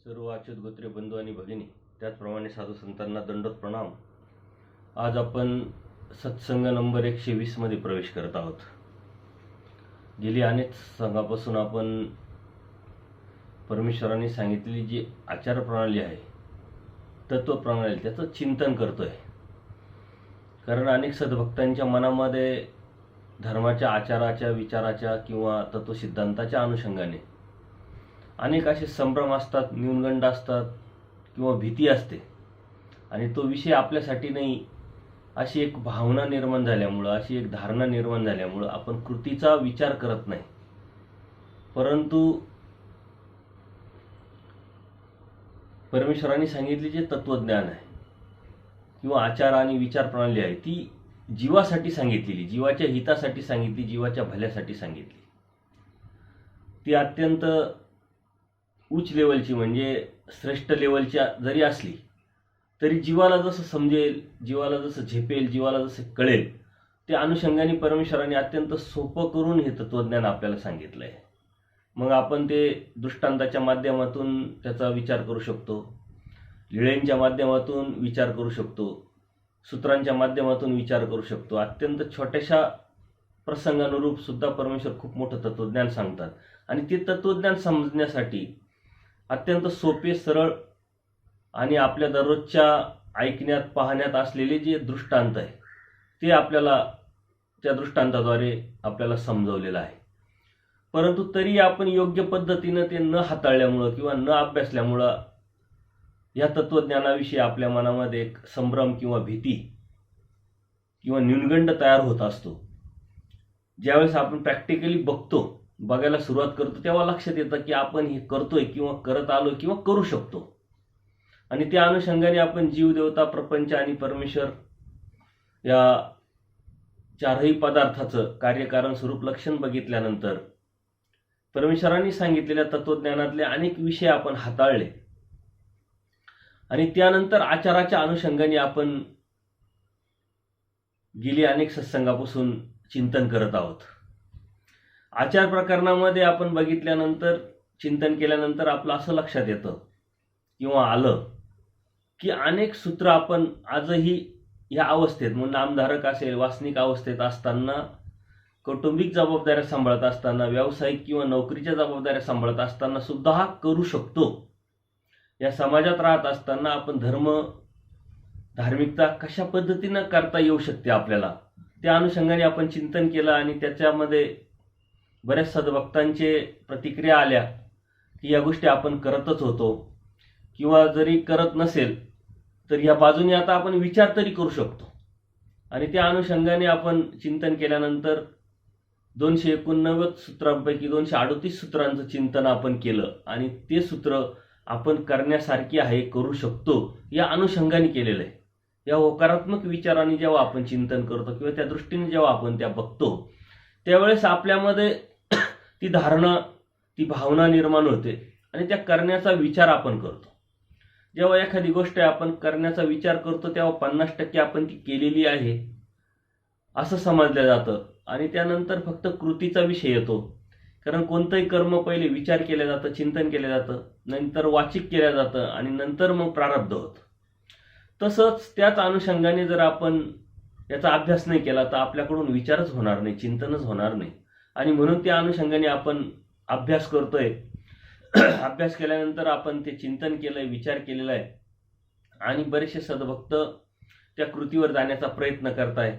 सर्व अच्युत गोत्रे बंधू आणि भगिनी, त्याचप्रमाणे साधू संतांना दंडोत प्रणाम. आज आपण सत्संग नंबर 120 मध्ये प्रवेश करत आहोत. गेली अनेक संघापासून आपण परमेश्वरांनी सांगितलेली जी आचार प्रणाली आहे, तत्व प्रणाली, त्याचं चिंतन करतोय. कारण अनेक सद्भक्तांच्या मनामध्ये धर्माच्या, आचाराच्या, विचाराच्या किंवा तत्वसिद्धांताच्या अनुषंगाने अनेक असे संभ्रम असतात, न्यूनगंड असतात किंवा भीती असते. आणि तो विषय आपल्यासाठी नाही अशी एक भावना निर्माण झाल्यामुळं, अशी एक धारणा निर्माण झाल्यामुळं आपण कृतीचा विचार करत नाही. परंतु परमेश्वरांनी सांगितले जे तत्वज्ञान आहे किंवा आचार आणि विचार प्रणाली आहे, ती जीवासाठी सांगितलेली, जीवाच्या हितासाठी सांगितली, जीवाच्या भल्यासाठी सांगितली. ती अत्यंत उच्च लेवलची, म्हणजे श्रेष्ठ लेवलच्या जरी असली तरी जीवाला जसं समजेल, जीवाला जसं झेपेल, जीवाला जसं कळेल, त्या अनुषंगाने परमेश्वराने अत्यंत सोपं करून हे तत्वज्ञान आपल्याला सांगितलं आहे. मग आपण ते दृष्टांताच्या माध्यमातून त्याचा विचार करू शकतो, लीळेंच्या माध्यमातून विचार करू शकतो, सूत्रांच्या माध्यमातून विचार करू शकतो. अत्यंत छोट्याशा प्रसंगानुरूप सुद्धा परमेश्वर खूप मोठं तत्वज्ञान सांगतात. आणि ते तत्वज्ञान समजण्यासाठी अत्यंत सोपे, सरळ आणि आपल्या दररोजच्या ऐकण्यात, पाहण्यात असलेले जे दृष्टांत आहे, ते आपल्याला त्या दृष्टांताद्वारे आपल्याला समजवलेलं आहे. परंतु तरी आपण योग्य पद्धतीनं ते न हाताळल्यामुळं किंवा न अभ्यासल्यामुळं या तत्वज्ञानाविषयी आपल्या मनामध्ये एक संभ्रम किंवा भीती किंवा न्यूनगंड तयार होत असतो. ज्यावेळेस आपण प्रॅक्टिकली बघायला सुरुवात करतो, तेव्हा लक्षात येतं की आपण हे करतोय किंवा करत आलो किंवा करू शकतो. आणि त्या अनुषंगाने आपण जीव, देवता, प्रपंच आणि परमेश्वर या चारही पदार्थाचं कार्यकारण स्वरूप लक्षण बघितल्यानंतर परमेश्वरांनी सांगितलेल्या तत्वज्ञानातले अनेक विषय आपण हाताळले. आणि त्यानंतर आचाराच्या अनुषंगाने आपण गेली अनेक सत्संगापासून चिंतन करत आहोत. आचार प्रकरणामध्ये आपण बघितल्यानंतर, चिंतन केल्यानंतर आपलं असं लक्षात येतं किंवा आलं की अनेक सूत्र आपण आजही या अवस्थेत, मग नामधारक असेल, वासनिक अवस्थेत असताना, कौटुंबिक जबाबदाऱ्या सांभाळत असताना, व्यावसायिक किंवा नोकरीच्या जबाबदाऱ्या सांभाळत असताना सुद्धा हा करू शकतो. या समाजात राहत असताना आपण धार्मिकता कशा पद्धतीनं करता येऊ शकते आपल्याला, त्या अनुषंगाने आपण चिंतन केलं. आणि त्याच्यामध्ये बऱ्याच सद्भक्तांचे प्रतिक्रिया आल्या की या गोष्टी आपण करतच होतो, किंवा जरी करत नसेल तर या बाजूने आता आपण विचार तरी करू शकतो. आणि त्या अनुषंगाने आपण चिंतन केल्यानंतर 289 सूत्रांपैकी 238 सूत्रांचं चिंतन आपण केलं. आणि ते सूत्र आपण करण्यासारखी आहे, करू शकतो, या अनुषंगाने केलेलं आहे. या होकारात्मक विचाराने जेव्हा आपण चिंतन करतो किंवा त्या दृष्टीने जेव्हा आपण त्या बघतो, त्यावेळेस आपल्यामध्ये ती धारणा, ती भावना निर्माण होते आणि त्या करण्याचा विचार आपण करतो. जेव्हा एखादी गोष्ट आपण करण्याचा विचार करतो, तेव्हा 50% आपण ती केलेली आहे असं समजलं जातं. आणि त्यानंतर फक्त कृतीचा विषय येतो. कारण कोणतंही कर्म पहिले विचार केलं जातं, चिंतन केलं जातं, नंतर वाचिक केलं जातं आणि नंतर मग प्रारब्ध होतं. तसंच त्याच अनुषंगाने जर आपण याचा अभ्यास नाही केला तर आपल्याकडून विचारच होणार नाही, चिंतनच होणार नाही. आणि म्हणून त्या अनुषंगाने आपण अभ्यास करतोय. अभ्यास केल्यानंतर आपण ते चिंतन केलंय, विचार केलेला आहे, आणि बरेचसे सद्भक्त त्या कृतीवर जाण्याचा प्रयत्न करताय.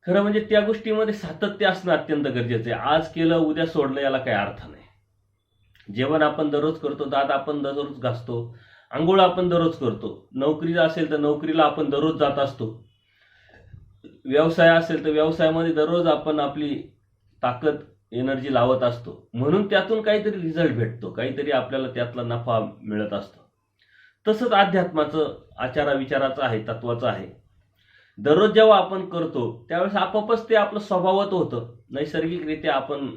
खरं म्हणजे त्या गोष्टीमध्ये सातत्य असणं अत्यंत गरजेचं आहे. आज केलं, उद्या सोडलं, याला काही अर्थ नाही. जेवण आपण दररोज करतो, दात आपण दररोज घासतो, आंघोळ आपण दररोज करतो, नोकरी असेल तर नोकरीला आपण दररोज जात असतो, व्यवसाय असेल तर व्यवसायामध्ये दररोज आपण आपली ताकद, एनर्जी लावत असतो. म्हणून त्यातून काहीतरी रिझल्ट भेटतो, काहीतरी आपल्याला त्यातला नफा मिळत असतो. तसंच अध्यात्माचं, आचारा विचाराचं आहे, तत्वाचं आहे. दररोज जेव्हा आपण करतो त्यावेळेस आपोआपच ते आपलं स्वभावत होतं. नैसर्गिकरित्या आपण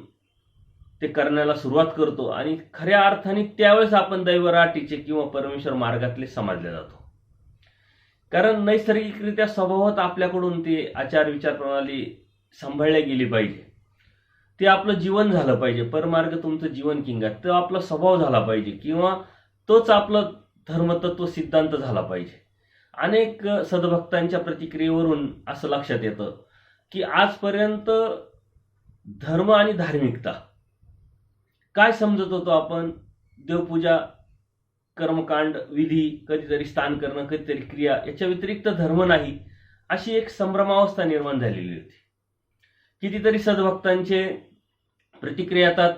ते करण्याला सुरुवात करतो आणि खऱ्या अर्थाने त्यावेळेस आपण दैवराटीचे किंवा परमेश्वर मार्गातले समजले जातो. कारण नैसर्गिकरित्या स्वभावात आपल्याकडून ते आचार, विचार प्रणाली सांभाळल्या गेली पाहिजे. ते आपलं जीवन झालं पाहिजे. परमार्ग तुमचं जीवन किंगा, तो आपला स्वभाव झाला पाहिजे. किंवा तोच आपलं धर्मतत्व सिद्धांत झाला पाहिजे. अनेक सद्भक्तांच्या प्रतिक्रियेवरून असं लक्षात येतं की आजपर्यंत धर्म आणि धार्मिकता काय समजत होतो आपण? देवपूजा, कर्मकांड, विधी, कधीतरी स्नान करणं, कधीतरी क्रिया, याच्या व्यतिरिक्त धर्म नाही, अशी एक संभ्रमावस्था निर्माण झालेली होती. कितीतरी सद्भक्तांचे प्रतिक्रिया येतात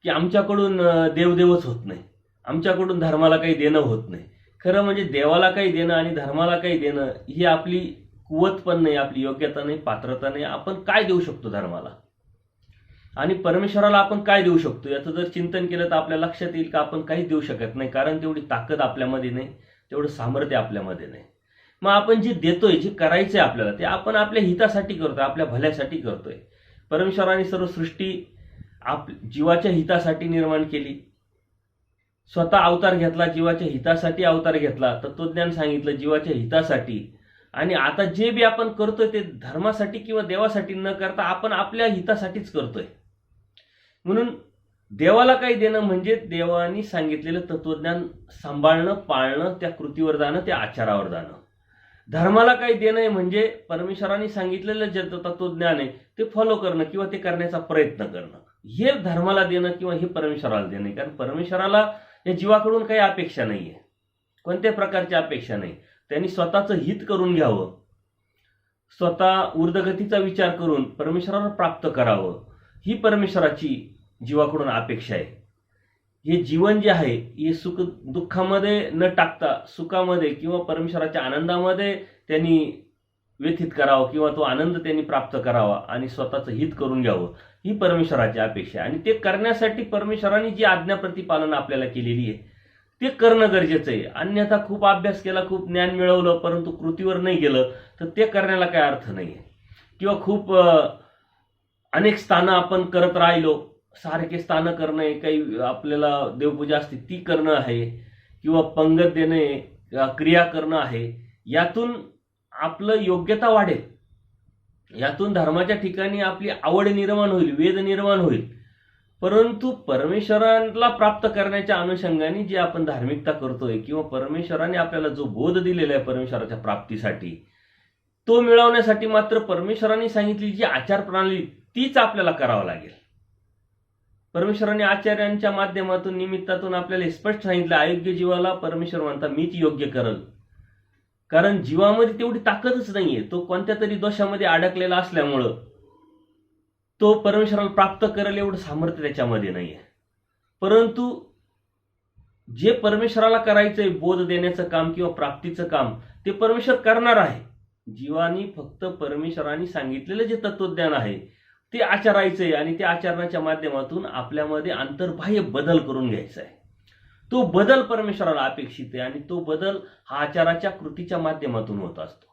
की आमच्याकडून देवदेवच होत नाही, आमच्याकडून धर्माला काही देणं होत नाही. खरं म्हणजे देवाला काही देणं आणि धर्माला काही देणं ही आपली कुवत पण नाही, आपली योग्यता नाही, पात्रता नाही. आपण काय देऊ शकतो धर्माला आणि परमेश्वराला आपण काय देऊ शकतो याचं जर चिंतन केलं तर आपल्या लक्षात येईल की आपण काहीच देऊ शकत नाही, कारण तेवढी ताकद आपल्यामध्ये नाही, तेवढं सामर्थ्य आपल्यामध्ये नाही. मग आपण जे देतोय, जे करायचंय आपल्याला, ते आपण आपल्या हितासाठी करतोय, आपल्या भल्यासाठी करतोय. परमेश्वराने सर्व सृष्टी जीवाच्या हितासाठी निर्माण केली. स्वतः अवतार घेतला, जीवाच्या हितासाठी अवतार घेतला, तत्वज्ञान सांगितलं जीवाच्या हितासाठी. आणि आता जे बी आपण करतोय ते धर्मासाठी किंवा देवासाठी न करता आपण आपल्या हितासाठीच करतोय. म्हणून देवाला काही देणं म्हणजे देवानी सांगितलेलं तत्वज्ञान सांभाळणं, पाळणं, त्या कृतीवर जाणं, त्या आचारावर जाणं. धर्माला काही देणं म्हणजे परमेश्वराने सांगितलेलं जे तत्वज्ञान आहे ते फॉलो करणं किंवा ते करण्याचा प्रयत्न करणं. हे धर्माला देणं किंवा हे परमेश्वराला देणं. कारण परमेश्वराला या जीवाकडून काही अपेक्षा नाहीये, कोणत्या प्रकारची अपेक्षा नाही. त्यांनी स्वतःचं हित करून घ्यावं, स्वतः ऊर्ध्वगतीचा विचार करून परमेश्वराला प्राप्त करावं, ही परमेश्वराची जीवाकडून अपेक्षा आहे. हे जीवन जे आहे हे सुख दुःखामध्ये न टाकता सुखामध्ये किंवा परमेश्वराच्या आनंदामध्ये त्यांनी व्यथित करावं किंवा तो आनंद त्यांनी प्राप्त करावा आणि स्वतःचं हित करून घ्यावं, ही परमेश्वराची अपेक्षा आहे. आणि ते करण्यासाठी परमेश्वराने जी आज्ञा प्रतिपालन आपल्याला केलेली आहे ते करणं गरजेचं आहे. अन्यथा खूप अभ्यास केला, खूप ज्ञान मिळवलं, परंतु कृतीवर नाही गेलं तर ते करण्याला काही अर्थ नाही आहे. किंवा खूप अनेक स्थानं आपण करत राहिलो, सारखे स्थानं करणं आहे, काही आपल्याला देवपूजा असते ती करणं आहे, किंवा पंगत देणे, क्रिया करणं आहे, यातून आपलं योग्यता वाढेल, यातून धर्माच्या ठिकाणी आपली आवड निर्माण होईल, वेद निर्माण होईल. परंतु परमेश्वराला प्राप्त करण्याच्या अनुषंगाने जे आपण धार्मिकता करतोय किंवा परमेश्वराने आपल्याला जो बोध दिलेला आहे परमेश्वराच्या प्राप्तीसाठी, तो मिळवण्यासाठी मात्र परमेश्वराने सांगितलेली जी आचार प्रणाली तीच आपल्याला करावं लागेल. परमेश्वराने आचार्यांच्या माध्यमातून, निमित्तातून आपल्याला स्पष्ट सांगितलं, अयोग्य जीवाला परमेश्वर म्हणता मीच योग्य करल. कारण जीवामध्ये तेवढी ताकदच नाहीये, तो कोणत्या तरी दोषामध्ये अडकलेला असल्यामुळं तो परमेश्वराला प्राप्त करेल एवढं सामर्थ्य त्याच्यामध्ये नाहीये. परंतु जे परमेश्वराला करायचंय, बोध देण्याचं काम किंवा प्राप्तीचं काम, ते परमेश्वर करणार आहे. जीवानी फक्त परमेश्वराने सांगितलेलं जे तत्वज्ञान आहे ते आचरायचंय आणि त्या आचरणाच्या माध्यमातून आपल्यामध्ये अंतर्बाह्य बदल करून घ्यायचा आहे. तो बदल परमेश्वराला अपेक्षित आहे आणि तो बदल हा आचाराच्या कृतीच्या माध्यमातून होत असतो.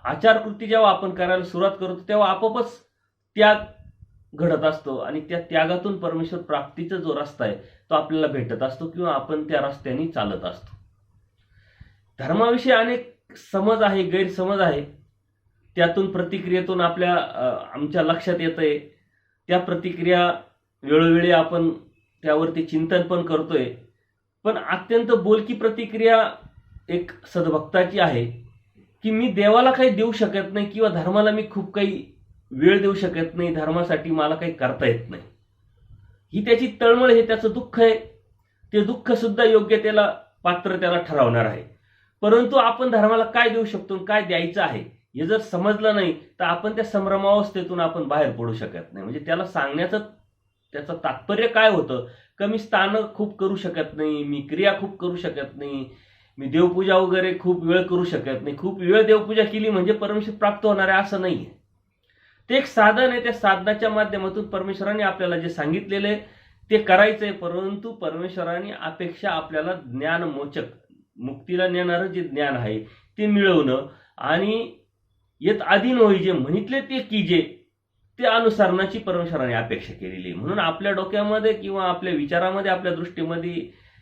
आचार कृती जेव्हा आपण करायला सुरुवात करतो तेव्हा आपोआपच त्याग घडत असतो आणि त्या त्यागातून परमेश्वर प्राप्तीचा जो रस्ता आहे तो आपल्याला भेटत असतो किंवा आपण त्या रस्त्याने चालत असतो. धर्माविषयी अनेक समज आहे, गैरसमज आहे, त्यातून प्रतिक्रियेतून आमच्या लक्षात येतंय. त्या प्रतिक्रिया वेळोवेळी आपण त्यावरती चिंतन पण करतोय. पण अत्यंत बोलकी प्रतिक्रिया एक सद्भक्ताची आहे की मी देवाला काही देऊ शकत नाही किंवा धर्माला मी खूप काही वेळ देऊ शकत नाही, धर्मासाठी मला काही करता येत नाही, ही त्याची तळमळ, हे त्याचं दुःख आहे. ते दुःख सुद्धा योग्यतेला पात्र त्याला ठरवणार आहे. परंतु आपण धर्माला काय देऊ शकतो, काय द्यायचं आहे हे जर समजलं नाही तर आपण त्या संभ्रमावस्थेतून आपण बाहेर पडू शकत नाही. म्हणजे त्याला सांगण्याचं त्याचं तात्पर्य काय होतं, कमी स्थानं खूप करू शकत नाही, मी क्रिया खूप करू शकत नाही, मी देवपूजा वगैरे खूप वेळ करू शकत नाही. खूप वेळ देवपूजा केली म्हणजे परमेश्वर प्राप्त होणार आहे असं नाहीये. ते एक साधन आहे. त्या साधनाच्या माध्यमातून परमेश्वराने आपल्याला जे सांगितलेले ते करायचंय. परंतु परमेश्वराने अपेक्षा आपल्याला ज्ञानमोचक, मुक्तीला नेणारं जे ज्ञान आहे ते मिळवणं आणि येत अधीन होई जे म्हणितले ते कीजे, ते अनुसरणाची परमेश्वराने अपेक्षा केलेली. म्हणून आपल्या डोक्यामध्ये किंवा आपल्या विचारामध्ये, आपल्या दृष्टीमध्ये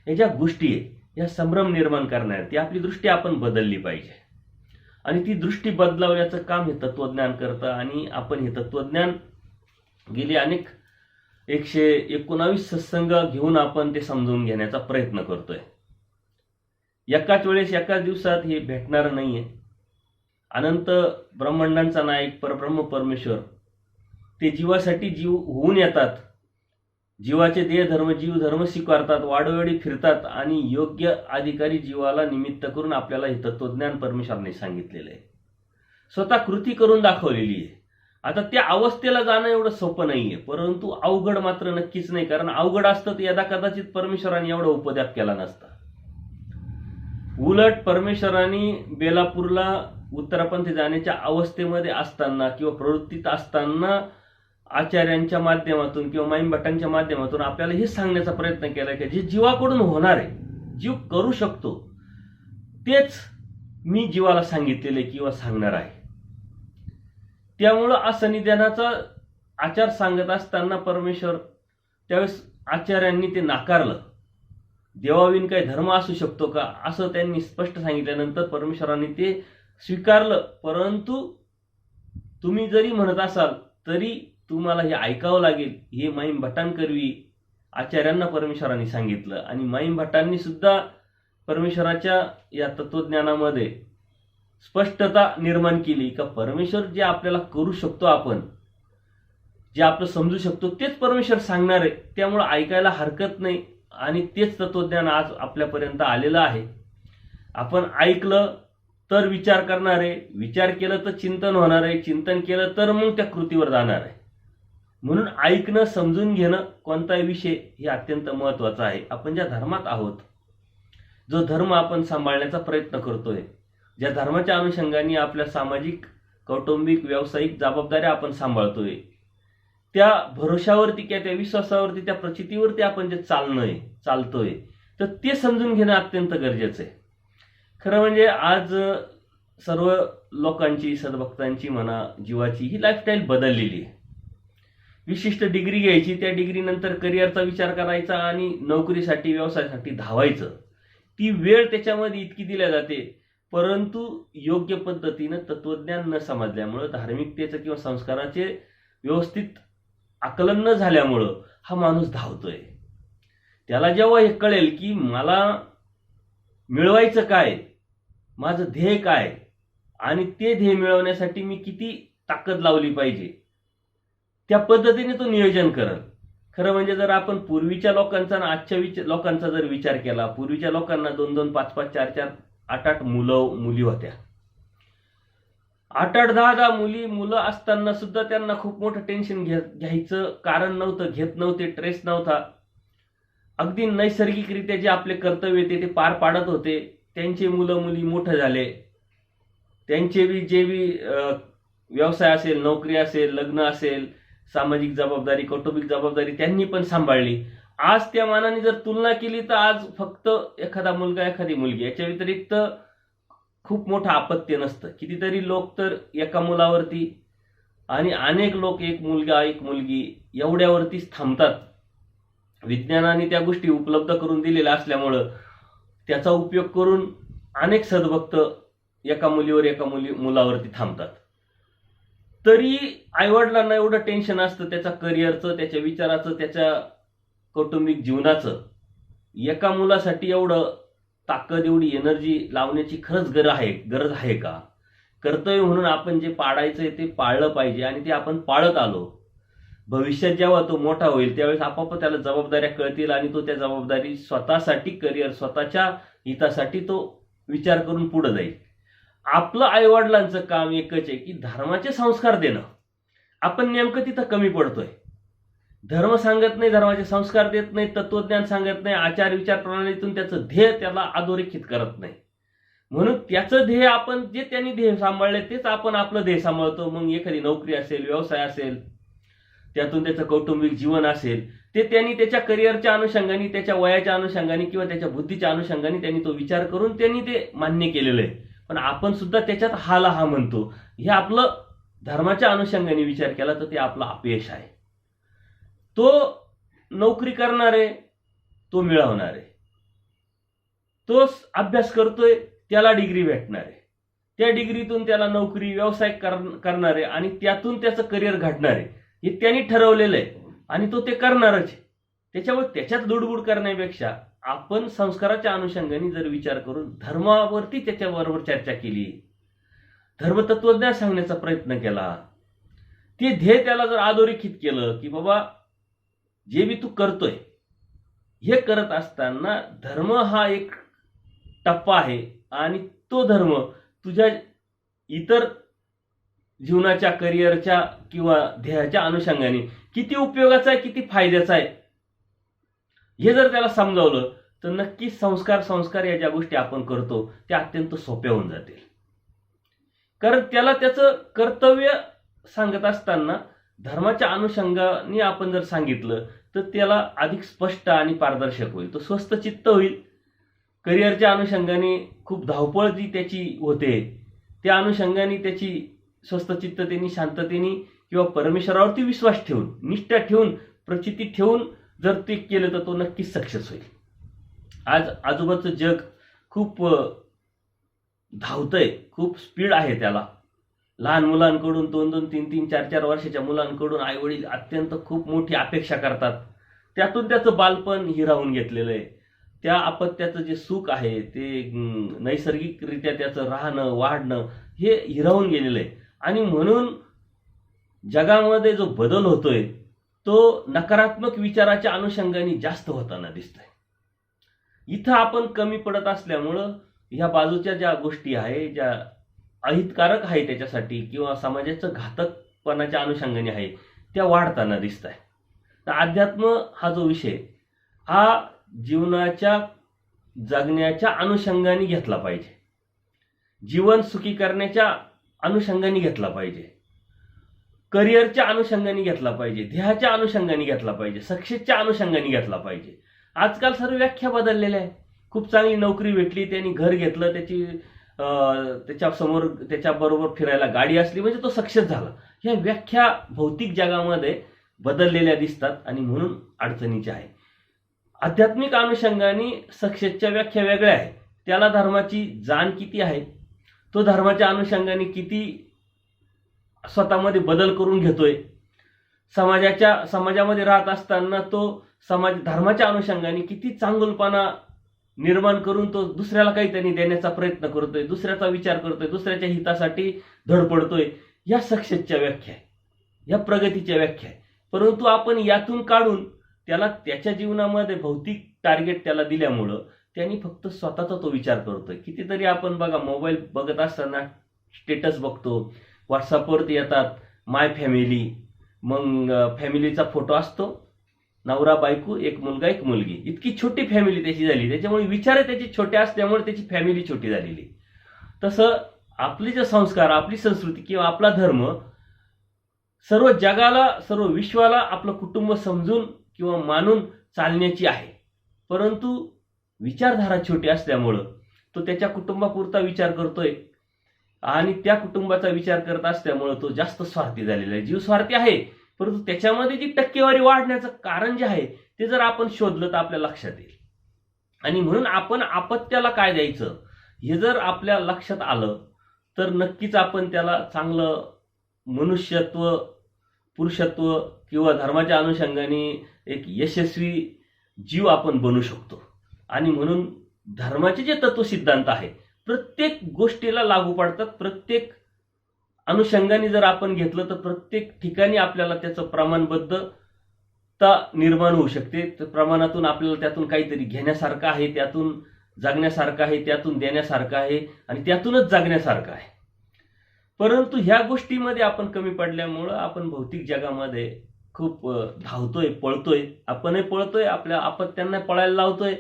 या ज्या गोष्टी आहेत या संभ्रम निर्माण करणार, ती आपली दृष्टी आपण बदलली पाहिजे. आणि ती दृष्टी बदलावण्याचं काम हे तत्वज्ञान करतं. आणि आपण हे तत्वज्ञान गेली अनेक 119 सत्संग घेऊन आपण ते समजून घेण्याचा प्रयत्न करतोय. एकाच वेळेस एकाच दिवसात हे भेटणार नाहीये. अनंत ब्रह्मांडांचा नायक परब्रह्म परमेश्वर ते जीवासाठी जीव होऊन येतात. जीवाचे देह धर्म जीव धर्म स्वीकारतात, वाडोवेळी फिरतात आणि योग्य अधिकारी जीवाला निमित्त करून आपल्याला हे तत्वज्ञान परमेश्वराने सांगितलेलं आहे. स्वतः कृती करून दाखवलेली आहे. आता त्या अवस्थेला जाणं एवढं सोपं नाहीये, परंतु अवघड मात्र नक्कीच नाही. कारण अवघड असतं तर यदा कदाचित परमेश्वराने एवढा उपद्याप केला नसता. उलट परमेश्वराने बेलापूरला उत्तरापंथी जाण्याच्या अवस्थेमध्ये असताना किंवा प्रवृत्तीत असताना आचार्यांच्या माध्यमातून किंवा माईम भट्टांच्या माध्यमातून आपल्याला हे सांगण्याचा प्रयत्न केला की जे जीवाकडून होणार आहे, जीव करू शकतो, तेच मी जीवाला सांगितलेले किंवा सांगणार आहे. त्यामुळं असंनिधानाचा आचार सांगत असताना परमेश्वर त्यावेळेस आचार्यांनी ते नाकारलं. देवाविन काही धर्म असू शकतो का असं त्यांनी स्पष्ट सांगितल्यानंतर परमेश्वरांनी ते स्वीकारलं. परंतु तुम्ही जरी म्हणत असाल तरी तुम्हाला हे ऐकावं लागेल. हे माईम भट्टांकरवी आचार्यांना परमेश्वरांनी सांगितलं आणि माईम भट्टांनी सुद्धा परमेश्वराच्या या तत्वज्ञानामध्ये स्पष्टता निर्माण केली का परमेश्वर जे आपल्याला करू शकतो, आपण जे आपलं समजू शकतो तेच परमेश्वर सांगणार आहे. त्यामुळं ऐकायला हरकत नाही आणि तेच तत्वज्ञान आज आपल्यापर्यंत आलेलं आहे. आपण ऐकलं तर विचार करणार आहे, विचार केलं तर चिंतन होणार आहे, चिंतन केलं तर मग त्या कृतीवर जाणार आहे. म्हणून ऐकणं, समजून घेणं कोणताही विषय हे अत्यंत महत्वाचं आहे. आपण ज्या धर्मात आहोत, जो धर्म आपण सांभाळण्याचा प्रयत्न करतोय, ज्या धर्माच्या अनुषंगाने आपल्या सामाजिक, कौटुंबिक, व्यावसायिक जबाबदाऱ्या आपण सांभाळतोय, त्या भरोशावरती किंवा त्या विश्वासावरती, त्या प्रचितीवरती आपण जे चालतोय तर ते समजून घेणं अत्यंत गरजेचं आहे. खरं म्हणजे आज सर्व लोकांची, सद्भक्तांची म्हणा, जीवाची ही लाईफस्टाईल बदललेली आहे. विशिष्ट डिग्री घ्यायची, त्या डिग्रीनंतर करिअरचा विचार करायचा आणि नोकरीसाठी, व्यवसायासाठी धावायचं. ती वेळ त्याच्यामध्ये इतकी दिल्या जाते, परंतु योग्य पद्धतीनं तत्वज्ञान न समजल्यामुळं, धार्मिकतेचं किंवा संस्काराचे व्यवस्थित आकलन न झाल्यामुळं हा माणूस धावतोय. त्याला जेव्हा हे कळेल की मला मिळवायचं काय, माझं ध्येय काय आणि ते ध्येय मिळवण्यासाठी मी किती ताकद लावली पाहिजे, त्या पद्धतीने तो नियोजन करेल. खरं म्हणजे जर आपण पूर्वीच्या लोकांचा आणि आजच्या लोकांचा जर विचार केला, पूर्वीच्या लोकांना 2-2, 5-5, 4-4, 8-8 मुली होत्या. 8-8, 10-10 मुलं असताना सुद्धा त्यांना खूप मोठं टेन्शन घ्यायचं कारण नव्हतं, घेत नव्हते, ट्रेस नव्हता. अगदी नैसर्गिकरित्या जे आपले कर्तव्य ते पार पाडत होते. त्यांचे मुलं मुली मोठे झाले, त्यांचे जे व्यवसाय असेल, नोकरी असेल, लग्न असेल, सामाजिक जबाबदारी, कौटुंबिक जबाबदारी त्यांनी पण सांभाळली. आज त्या मानाने जर तुलना केली तर आज फक्त एखादा मुलगा, एखादी मुलगी, याच्या व्यतिरिक्त खूप मोठं अपत्य नसतं. कितीतरी लोक तर एका मुलावरती आणि अनेक लोक एक मुलगा, एक मुलगी एवढ्यावरतीच थांबतात. विज्ञानाने त्या गोष्टी उपलब्ध करून दिलेल्या असल्यामुळं त्याचा उपयोग करून अनेक सद्भक्त एका मुलीवर, एका मुलावरती थांबतात. तरी आईवडिलांना एवढं टेन्शन असतं त्याच्या करिअरचं, त्याच्या विचाराचं, त्याच्या कौटुंबिक जीवनाचं. एका मुलासाठी एवढं ताकद, एवढी एनर्जी लावण्याची खरंच गरज आहे का? कर्तव्य म्हणून आपण जे पाळायचंय ते पाळलं पाहिजे आणि ते आपण पाळत आलो. भविष्यात जेव्हा तो मोठा होईल त्यावेळेस आपोआप त्याला जबाबदाऱ्या कळतील आणि तो त्या जबाबदारी स्वतःसाठी, करिअर, स्वतःच्या हितासाठी तो विचार करून पुढे जाईल. आपलं आईवडिलांचं काम एकच आहे की धर्माचे संस्कार देणं. आपण नेमकं तिथं कमी पडतोय. धर्म सांगत नाही, धर्माचे संस्कार देत नाही, तत्वज्ञान सांगत नाही, आचार विचार प्रणालीतून त्याचं ध्येय त्याला अधोरेखित करत नाही. म्हणून त्याचं ध्येय, आपण जे त्यांनी ध्येय सांभाळले तेच आपण आपलं ध्येय सांभाळतो. मग एखादी नोकरी असेल, व्यवसाय असेल, त्यातून त्याचं कौटुंबिक जीवन असेल, ते त्यांनी त्याच्या करिअरच्या अनुषंगाने, त्याच्या वयाच्या अनुषंगाने किंवा त्याच्या बुद्धीच्या अनुषंगाने त्यांनी तो विचार करून त्यांनी ते मान्य केलेलं आहे. पण आपण सुद्धा त्याच्यात हा म्हणतो. हे आपलं धर्माच्या अनुषंगाने विचार केला तर ते आपलं अपयश आहे. तो नोकरी करणार आहे, तो मिळवणार आहे. तो अभ्यास करतोय, त्याला डिग्री भेटणार आहे. त्या डिग्रीतून त्याला नोकरी, व्यवसाय करणार आहे आणि त्यातून त्याचं करिअर घडणार आहे. हे त्यांनी ठरवलेलं आहे आणि तो ते करणारच आहे. त्याच्यावर त्याच्यात लुडबुड करण्यापेक्षा आपण संस्काराच्या अनुषंगाने जर विचार करून धर्मावरती त्याच्याबरोबर चर्चा केली, धर्मतत्वज्ञान सांगण्याचा प्रयत्न केला, ते ध्येय त्याला जर अधोरेखित केलं की बाबा जे मी तू करतोय हे करत असताना धर्म हा एक टप्पा आहे आणि तो धर्म तुझ्या इतर जीवनाच्या करिअरच्या किंवा ध्येयाच्या अनुषंगाने किती उपयोगाचा आहे, किती फायद्याचा आहे, हे जर त्याला समजावलं तर नक्की संस्कार या ज्या गोष्टी आपण करतो त्या अत्यंत सोप्या होऊन जातील. कारण त्याला त्याचं कर्तव्य सांगत असताना धर्माच्या अनुषंगाने आपण जर सांगितलं तर त्याला अधिक स्पष्ट आणि पारदर्शक होईल, तो स्वस्थ चित्त होईल. करिअरच्या अनुषंगाने खूप धावपळ जी त्याची होते त्या अनुषंगाने त्याची स्वस्थचित्ततेने, शांततेने किंवा परमेश्वरावरती विश्वास ठेवून, निष्ठा ठेवून, प्रचिती ठेवून जर ते केलं तर तो नक्कीच सक्सेस होईल. आज आजूबाजूचं जग खूप धावतंय, खूप स्पीड आहे त्याला. लहान मुलांकडून 2-2, 3-3, 4-4 वर्षाच्या मुलांकडून आईवडील अत्यंत खूप मोठी अपेक्षा करतात. त्यातून त्याचं बालपण हिरावून घेतलेलं आहे. त्या अपत्याचं जे सुख आहे ते नैसर्गिकरित्या त्याचं राहणं, वाढणं हे हिरावून गेलेलं आहे. आणि म्हणून जगामध्ये जो बदल होतोय तो नकारात्मक विचाराच्या अनुषंगाने जास्त होताना दिसतोय. इथं आपण कमी पडत असल्यामुळं ह्या बाजूच्या ज्या गोष्टी आहे, ज्या अहितकारक आहे त्याच्यासाठी किंवा समाजाचं घातकपणाच्या अनुषंगाने आहे त्या वाढताना दिसत आहे. तर अध्यात्म हा जो विषय हा जीवनाच्या जगण्याच्या अनुषंगाने घेतला पाहिजे, जीवन सुखी करण्याच्या अनुषंगाने घेतला पाहिजे, करिअरच्या अनुषंगाने घेतला पाहिजे, ध्येयाच्या अनुषंगाने घेतला पाहिजे, सक्सेसच्या अनुषंगाने घेतला पाहिजे. आजकाल सर्व व्याख्या बदललेल्या आहे. खूप चांगली नोकरी भेटली, त्यांनी घर घेतलं, त्याच्यासमोर त्याच्याबरोबर फिरायला गाडी असली म्हणजे तो सक्सेस झाला. ह्या व्याख्या भौतिक जगामध्ये बदललेल्या दिसतात आणि म्हणून अडचणीच्या आहे. आध्यात्मिक अनुषंगाने सक्सेसच्या व्याख्या वेगळ्या आहेत. त्याला धर्माची जाण किती आहे, तो धर्माच्या अनुषंगाने किती स्वतःमध्ये बदल करून घेतोय, समाजामध्ये राहत असताना तो समाज धर्माच्या अनुषंगाने किती चांगुलपणा निर्माण करून तो दुसऱ्याला काहीतरी देण्याचा प्रयत्न करतोय, दुसऱ्याचा विचार करतोय, दुसऱ्याच्या हितासाठी धडपडतोय. या सक्सेसच्या व्याख्या आहे, या प्रगतीच्या व्याख्या आहे. परंतु आपण यातून काढून त्याला त्याच्या जीवनामध्ये भौतिक टार्गेट त्याला दिल्यामुळं त्यांनी फक्त स्वतःचा तो विचार करतोय. कितीतरी आपण बघा मोबाईल बघत असताना स्टेटस बघतो, व्हॉट्सअपवरती येतात माय फॅमिली, मग फॅमिलीचा फोटो असतो, नवरा बायको, एक मुलगा एक मुलगी, इतकी छोटी फॅमिली त्याची झाली. त्याच्यामुळे विचार त्याचे छोटे असल्यामुळे त्याची फॅमिली छोटी झालेली. तसं आपले जे संस्कार, आपली संस्कृती किंवा आपला धर्म सर्व जगाला, सर्व विश्वाला आपलं कुटुंब समजून किंवा मानून चालण्याची आहे. परंतु विचारधारा छोटी असल्यामुळं तो त्याच्या कुटुंबापुरता विचार करतोय आणि त्या कुटुंबाचा विचार करत असल्यामुळं तो जास्त स्वार्थी झालेला आहे. जीव स्वार्थी आहे, परंतु त्याच्यामध्ये जी टक्केवारी वाढण्याचं कारण जे आहे ते जर आपण शोधलं तर आपल्या लक्षात येईल. आणि म्हणून आपण अपत्याला काय द्यायचं हे जर आपल्या लक्षात आलं तर नक्कीच आपण त्याला चांगलं मनुष्यत्व, पुरुषत्व किंवा धर्माच्या अनुषंगाने एक यशस्वी जीव आपण बनू शकतो. आणि म्हणून धर्माचे जे तत्वसिद्धांत आहे प्रत्येक गोष्टीला लागू पडतात. प्रत्येक अनुषंगाने जर आपण घेतलं तर प्रत्येक ठिकाणी आपल्याला त्याचं प्रमाणबद्धता निर्माण होऊ शकते. तर प्रमाणातून आपल्याला त्यातून काहीतरी घेण्यासारखं आहे, त्यातून जगण्यासारखं आहे, त्यातून देण्यासारखं आहे आणि त्यातूनच जगण्यासारखं आहे. परंतु ह्या गोष्टीमध्ये आपण कमी पडल्यामुळं आपण भौतिक जगामध्ये खूप धावतोय, पळतोय. आपणही पळतोय, आपल्या अपत्यांना पळायला लावतोय,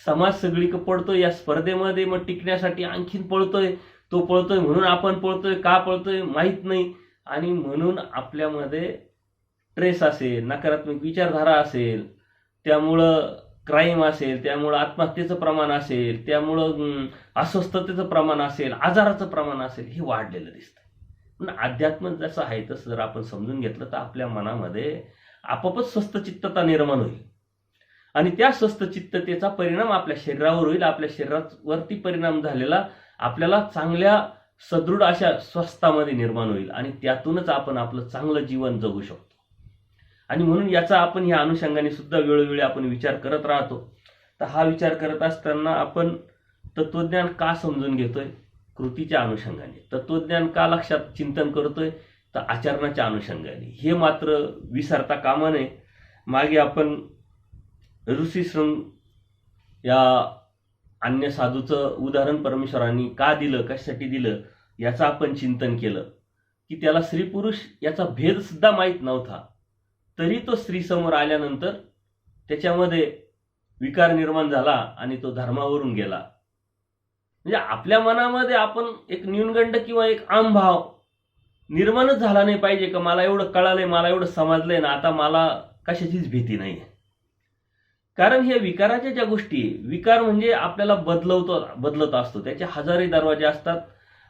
समाज सगळीकडे पळतोय. या स्पर्धेमध्ये मग टिकण्यासाठी आणखीन पळतोय. तो पळतोय म्हणून आपण पळतोय, का पळतोय माहीत नाही. आणि म्हणून आपल्यामध्ये ट्रेस असेल, नकारात्मक विचारधारा असेल, त्यामुळं क्राईम असेल, त्यामुळं आत्महत्येचं प्रमाण असेल, त्यामुळं अस्वस्थतेचं प्रमाण असेल, आजाराचं प्रमाण असेल, हे वाढलेलं दिसतंय. पण अध्यात्म जसं आहे तसं जर आपण समजून घेतलं तर आपल्या मनामध्ये आपोआपच स्वस्थचित्तता निर्माण होईल आणि त्या स्वस्थचित्ततेचा परिणाम आपल्या शरीरावर होईल. आपल्या शरीरावरती परिणाम झालेला आपल्याला चांगल्या सदृढ अशा स्वस्थामध्ये निर्माण होईल आणि त्यातूनच आपण आपलं चांगलं जीवन जगू शकतो. आणि म्हणून याचा आपण ह्या अनुषंगाने सुद्धा वेळोवेळी आपण विचार करत राहतो. तर हा विचार करत असताना आपण तत्वज्ञान का समजून घेतोय? कृतीच्या अनुषंगाने. तत्वज्ञान का लक्षात चिंतन करतोय? तर आचरणाच्या अनुषंगाने. हे मात्र विसरता कामा नये. मागे आपण ऋषीशृंग या अन्य साधूचं उदाहरण परमेश्वरांनी का दिलं, कशासाठी दिलं याचं आपण चिंतन केलं की त्याला स्त्री पुरुष याचा भेद सुद्धा माहीत नव्हता, तरी तो स्त्री समोर आल्यानंतर त्याच्यामध्ये विकार निर्माण झाला आणि तो धर्मावरून गेला. म्हणजे आपल्या मनामध्ये आपण एक न्यूनगंड किंवा एक आमभाव निर्माणच झाला नाही पाहिजे का मला एवढं कळालंय, मला एवढं समजलंय ना, आता मला कशाचीच भीती नाही. कारण हे विकाराच्या ज्या गोष्टी, विकार म्हणजे आपल्याला बदलत असतो, त्याचे हजारो दरवाजे असतात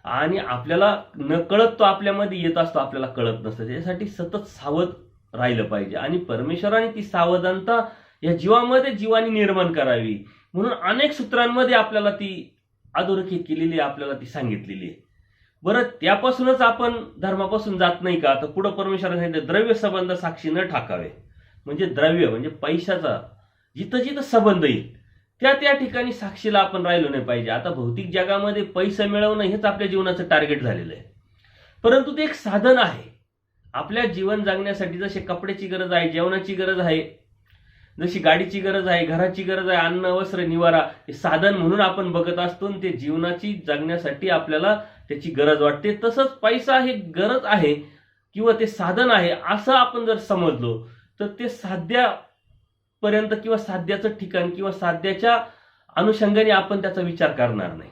आणि आपल्याला न कळत तो आपल्यामध्ये येत असतो, आपल्याला कळत नसतं. त्याच्यासाठी सतत सावध राहिलं पाहिजे आणि परमेश्वराने ती सावधानता या जीवाने निर्माण करावी म्हणून अनेक सूत्रांमध्ये आपल्याला ती अधोरेखित केलेली, आपल्याला ती सांगितलेली आहे. बरं, त्यापासूनच आपण धर्मापासून जात नाही का? तर पुढे परमेश्वराने सांगितलं द्रव्य संबंध साक्षी न ठाकावे. म्हणजे द्रव्य म्हणजे पैशाचा जिथं जिथं संबंध येईल त्या ठिकाणी साक्षीला आपण राहिलो नाही पाहिजे. आता भौतिक जगामध्ये पैसा मिळवणं हेच आपल्या जीवनाचं टार्गेट झालेलं आहे, परंतु ते एक साधन आहे आपल्या जीवन जगण्यासाठी. जसे कपड्याची गरज आहे, जेवणाची गरज आहे, जशी गाडीची गरज आहे, घराची गरज आहे, अन्न वस्त्र निवारा हे साधन म्हणून आपण बघत असतो. ते जीवनाची जगण्यासाठी आपल्याला त्याची गरज वाटते. तसंच पैसा हे गरज आहे किंवा ते साधन आहे असं आपण जर समजलो तर ते साध्यापर्यंत किंवा साध्याचं ठिकाण किंवा साध्याच्या अनुषंगाने आपण त्याचा विचार करणार नाही.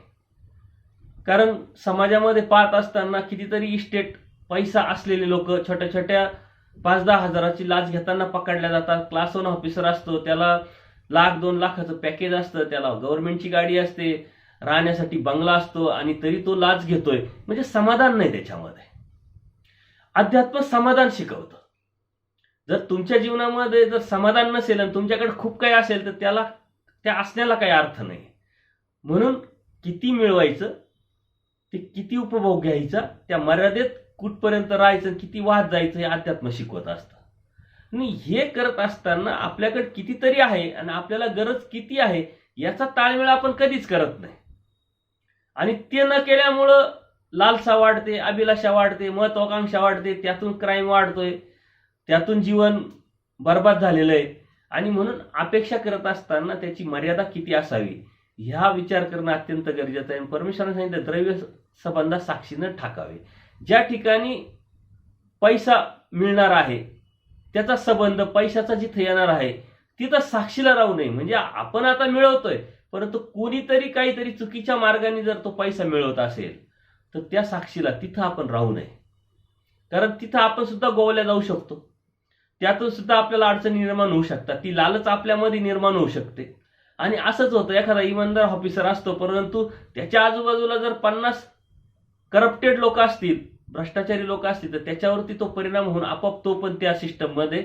कारण समाजामध्ये पाहत असताना कितीतरी इस्टेट पैसा असलेले लोक छोट्या छोट्या 5-10 हजाराची लाच घेताना पकडल्या जातात. क्लास 1 ऑफिसर असतो, त्याला 1,00,000-2 लाखाचं पॅकेज असतं, त्याला गव्हर्नमेंटची गाडी असते, राहण्यासाठी बंगला असतो आणि तरी तो लाच घेतोय. म्हणजे समाधान नाही त्याच्यामध्ये. अध्यात्म समाधान शिकवतं. जर तुमच्या जीवनामध्ये जर समाधान नसेल आणि तुमच्याकडे खूप काही असेल तर त्या असण्याला काही अर्थ नाही. म्हणून किती मिळवायचं, ते किती उपभोग घ्यायचा, त्या मर्यादेत कुठपर्यंत राहायचं, किती वाद जायचं हे अध्यात्म शिकवत असतं. आणि हे करत असताना आपल्याकडे कितीतरी आहे आणि आपल्याला गरज किती आहे याचा ताळमेळ आपण कधीच करत नाही. आणि ते न केल्यामुळं लालसा वाढते, अभिलाषा वाढते, महत्वाकांक्षा वाढते, त्यातून क्राईम वाढतोय, त्यातून जीवन बर्बाद झालेलं आहे. आणि म्हणून अपेक्षा करत असताना त्याची मर्यादा किती असावी ह्या विचार करणं अत्यंत गरजेचं आहे. परमेश्वराने सांगितलं द्रव्य संबंधा साक्षीनं ठाकावे. ज्या ठिकाणी पैसा मिळणार आहे त्याचा संबंध पैशाचा जिथे येणार आहे तिथं साक्षीला राहू नये. म्हणजे आपण आता मिळवतोय, परंतु कोणीतरी काहीतरी चुकीच्या मार्गाने जर तो पैसा मिळवत असेल तर त्या साक्षीला तिथं आपण राहू नये. कारण तिथं आपण सुद्धा गोवल्या जाऊ शकतो, त्यातून सुद्धा आपल्याला अडचणी निर्माण होऊ शकतात, ती लालच आपल्यामध्ये निर्माण होऊ शकते. आणि असंच होतं, एखादा इमानदार ऑफिसर असतो परंतु त्याच्या आजूबाजूला जर 50 करप्टेड लोक असतील, भ्रष्टाचारी लोक असतील तर त्याच्यावरती तो परिणाम होऊन आपोआप तो पण त्या सिस्टममध्ये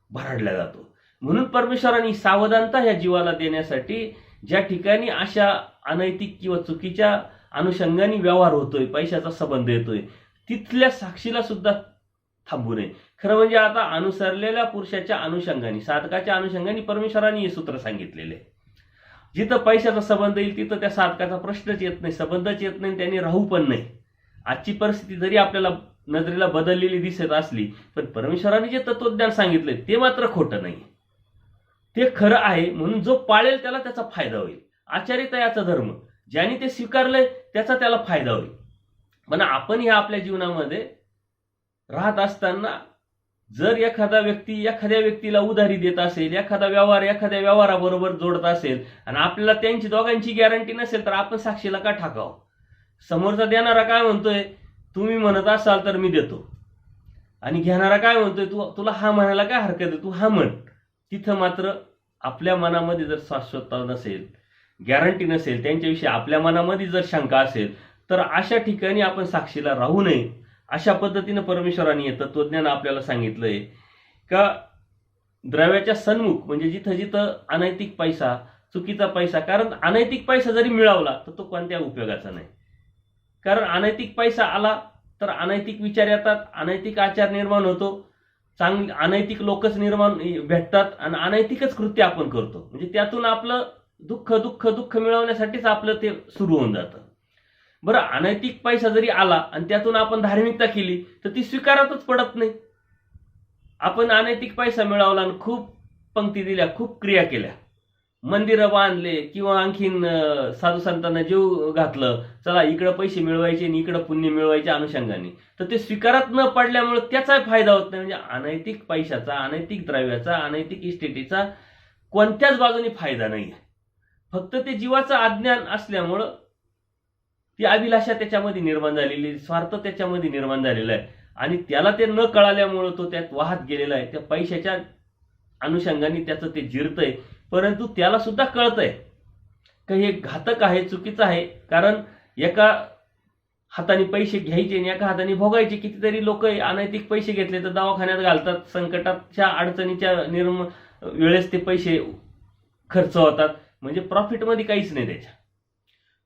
भरडला जातो. म्हणून परमेश्वरांनी सावधानता ह्या जीवाला देण्यासाठी ज्या ठिकाणी अशा अनैतिक किंवा चुकीच्या अनुषंगाने व्यवहार होतोय, पैशाचा संबंध येतोय, तिथल्या साक्षीला सुद्धा थांबू नये. खरं म्हणजे आता अनुसरलेल्या पुरुषाच्या अनुषंगाने, साधकाच्या अनुषंगाने परमेश्वरांनी हे सूत्र सांगितलेले. जिथं पैशाचा संबंध येईल तिथं त्या साधकाचा प्रश्नच येत नाही, संबंधच येत नाही, त्यांनी राहू पण नाही. आजची परिस्थिती जरी आपल्याला नजरेला बदललेली दिसत असली पण परमेश्वराने जे तत्वज्ञान सांगितलंय ते मात्र खोटं नाही, ते खरं आहे. म्हणून जो पाळेल त्याला त्याचा फायदा होईल. आचार्यता याचा धर्म, ज्याने ते स्वीकारलंय त्याचा त्याला फायदा होईल. पण आपण ह्या आपल्या जीवनामध्ये राहत असताना जर एखाद्या व्यक्तीला उधारी देत असेल, एखाद्या व्यवहाराबरोबर जोडत असेल आणि आपल्याला त्यांची दोघांची गॅरंटी नसेल तर आपण साक्षीला का ठाकावं? समोरचा देणारा काय म्हणतोय, तुम्ही म्हणत असाल तर मी देतो, आणि घेणारा काय म्हणतोय, तुला हा म्हणायला काय हरकत आहे, तू हा म्हण. तिथं मात्र आपल्या मनामध्ये जर शाश्वतता नसेल, गॅरंटी नसेल, त्यांच्याविषयी आपल्या मनामध्ये जर शंका असेल तर अशा ठिकाणी आपण साक्षीला राहू नये. अशा पद्धतीनं परमेश्वराने तत्वज्ञान आपल्याला सांगितलंय का द्रव्याच्या सन्मुख म्हणजे जिथं जिथं अनैतिक पैसा, चुकीचा पैसा, कारण अनैतिक पैसा जरी मिळवला तर तो कोणत्या उपयोगाचा नाही. कारण अनैतिक पैसा आला तर अनैतिक विचार येतात, अनैतिक आचार निर्माण होतो, अनैतिक लोकच निर्माण भेटतात आणि अनैतिकच कृत्य आपण करतो. म्हणजे त्यातून आपलं दुःख दुःख दुःख मिळवण्यासाठीच आपलं ते सुरू होऊन जातं. बरं, अनैतिक पैसा जरी आला आणि त्यातून आपण धार्मिकता केली तर ती स्वीकारातच पडत नाही. आपण अनैतिक पैसा मिळवला आणि खूप पंक्ती दिल्या, खूप क्रिया केल्या, मंदिरं बांधले किंवा आणखीन साधू संतांना जीव घातलं, चला इकडं पैसे मिळवायचे आणि इकडं पुण्य मिळवायच्या अनुषंगाने, तर ते स्वीकारात न पडल्यामुळे त्याचा फायदा होत नाही. म्हणजे अनैतिक पैशाचा, अनैतिक द्रव्याचा, अनैतिक इस्टेटीचा कोणत्याच बाजूने फायदा नाही आहे. फक्त ते जीवाचं अज्ञान असल्यामुळं ती अभिलाषा त्याच्यामध्ये निर्माण झालेली, स्वार्थ त्याच्यामध्ये निर्माण झालेला आहे आणि त्याला ते न कळाल्यामुळं तो त्यात वाहत गेलेला आहे. त्या पैशाच्या अनुषंगाने त्याचं ते जिरतंय, परंतु त्याला सुद्धा कळतंय की हे घातक आहे, चुकीचं आहे. कारण एका हाताने पैसे घ्यायचे आणि एका हाताने भोगायचे. कितीतरी लोक अनैतिक पैसे घेतले तर दवाखान्यात घालतात, संकटाच्या अडचणीच्या वेळेस ते पैसे खर्च होतात. म्हणजे प्रॉफिटमध्ये काहीच नाही त्याच्या.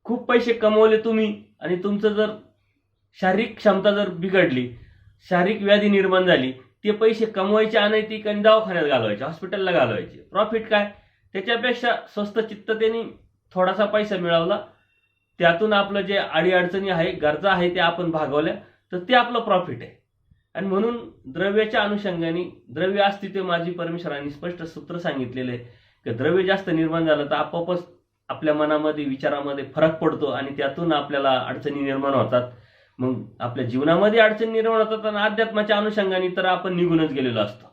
खूप पैसे कमवले तुम्ही आणि तुमचं जर शारीरिक क्षमता जर बिघडली, शारीरिक व्याधी निर्माण झाली, ते पैसे कमवायचे अनैतिक आणि दवाखान्यात घालवायचे, हॉस्पिटलला घालवायचे. प्रॉफिट काय? त्याच्यापेक्षा स्वस्त चित्ततेने थोडासा पैसा मिळवला, त्यातून आपलं जे अडीअडचणी आहे, गरजा आहे, त्या आपण भागवल्या, तर ते आपलं प्रॉफिट आहे. आणि म्हणून द्रव्याच्या अनुषंगाने, द्रव्य अस्तित्व माझी परमेश्वरांनी स्पष्ट सूत्र सांगितलेलं आहे की द्रव्य जास्त निर्माण झालं तर आपोआपच आपल्या मनामध्ये, विचारामध्ये फरक पडतो आणि त्यातून आपल्याला अडचणी निर्माण होतात. मग आपल्या जीवनामध्ये अडचणी निर्माण होतात आणि अध्यात्माच्या अनुषंगाने तर आपण निघूनच गेलेलो असतो.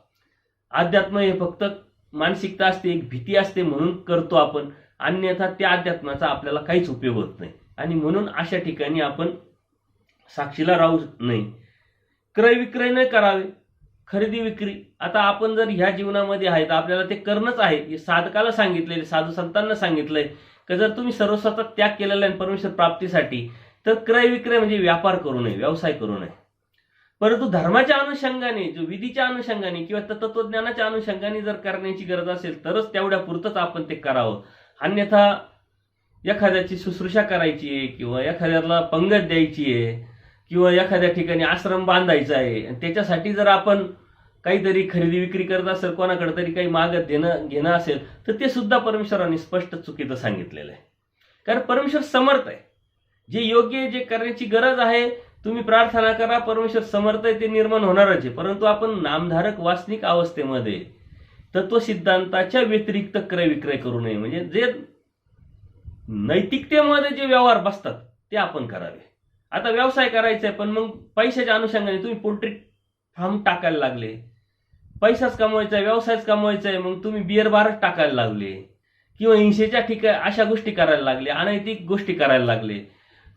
अध्यात्म हे फक्त मानसिकता असते, एक भीती असते म्हणून करतो आपण, अन्यथा त्या अध्यात्माचा आपल्याला काहीच उपयोग होत नाही. आणि म्हणून अशा ठिकाणी आपण साक्षीला राहू नये. क्रय विक्रय न करावे, खरेदी विक्री. आता आपण जर ह्या जीवनामध्ये आहे तर आपल्याला ते करणंच आहे. हे साधकाला सांगितलेले, साधू संतांना सांगितलंय की जर तुम्ही सर्वस्वाचा त्याग केलेला आहे परमेश्वर प्राप्तीसाठी, तर क्रय विक्रय म्हणजे व्यापार करू नये, व्यवसाय करू नये. परंतु धर्माच्या अनुषंगाने, जो विधीच्या अनुषंगाने किंवा तत्वज्ञानाच्या अनुषंगाने जर करण्याची गरज असेल तरच तेवढ्या पुरतच आपण ते करावं. अन्यथा एखाद्याची शुश्रूषा करायची आहे किंवा एखाद्याला पंगत द्यायची आहे किंवा एखाद्या ठिकाणी आश्रम बांधायचा आहे, त्याच्यासाठी जर आपण काहीतरी खरेदी विक्री करत असेल, कोणाकडे तरी काही मागत देणं घेणं असेल, तर ते सुद्धा परमेश्वरांनी स्पष्ट चुकीचं सांगितलेलं आहे. कारण परमेश्वर समर्थ आहे. जे योग्य आहे, जे करण्याची गरज आहे, तुम्ही प्रार्थना करा, परमेश्वर समर्थ आहे, ते निर्माण होणारच आहे. परंतु आपण नामधारक वासनिक अवस्थेमध्ये तत्वसिद्धांताच्या व्यतिरिक्त क्रय विक्रय करू नये. म्हणजे जे नैतिकतेमध्ये जे व्यवहार बसतात ते आपण करावे. आता व्यवसाय करायचा आहे, पण मग पैशाच्या अनुषंगाने तुम्ही पोल्ट्री फार्म टाकायला लागले, पैसाच कमवायचा आहे, व्यवसायच कमवायचा आहे, मग तुम्ही बिअर बारच टाकायला लागले किंवा हिंसेच्या ठिकाणी अशा गोष्टी करायला लागले, अनैतिक गोष्टी करायला लागले,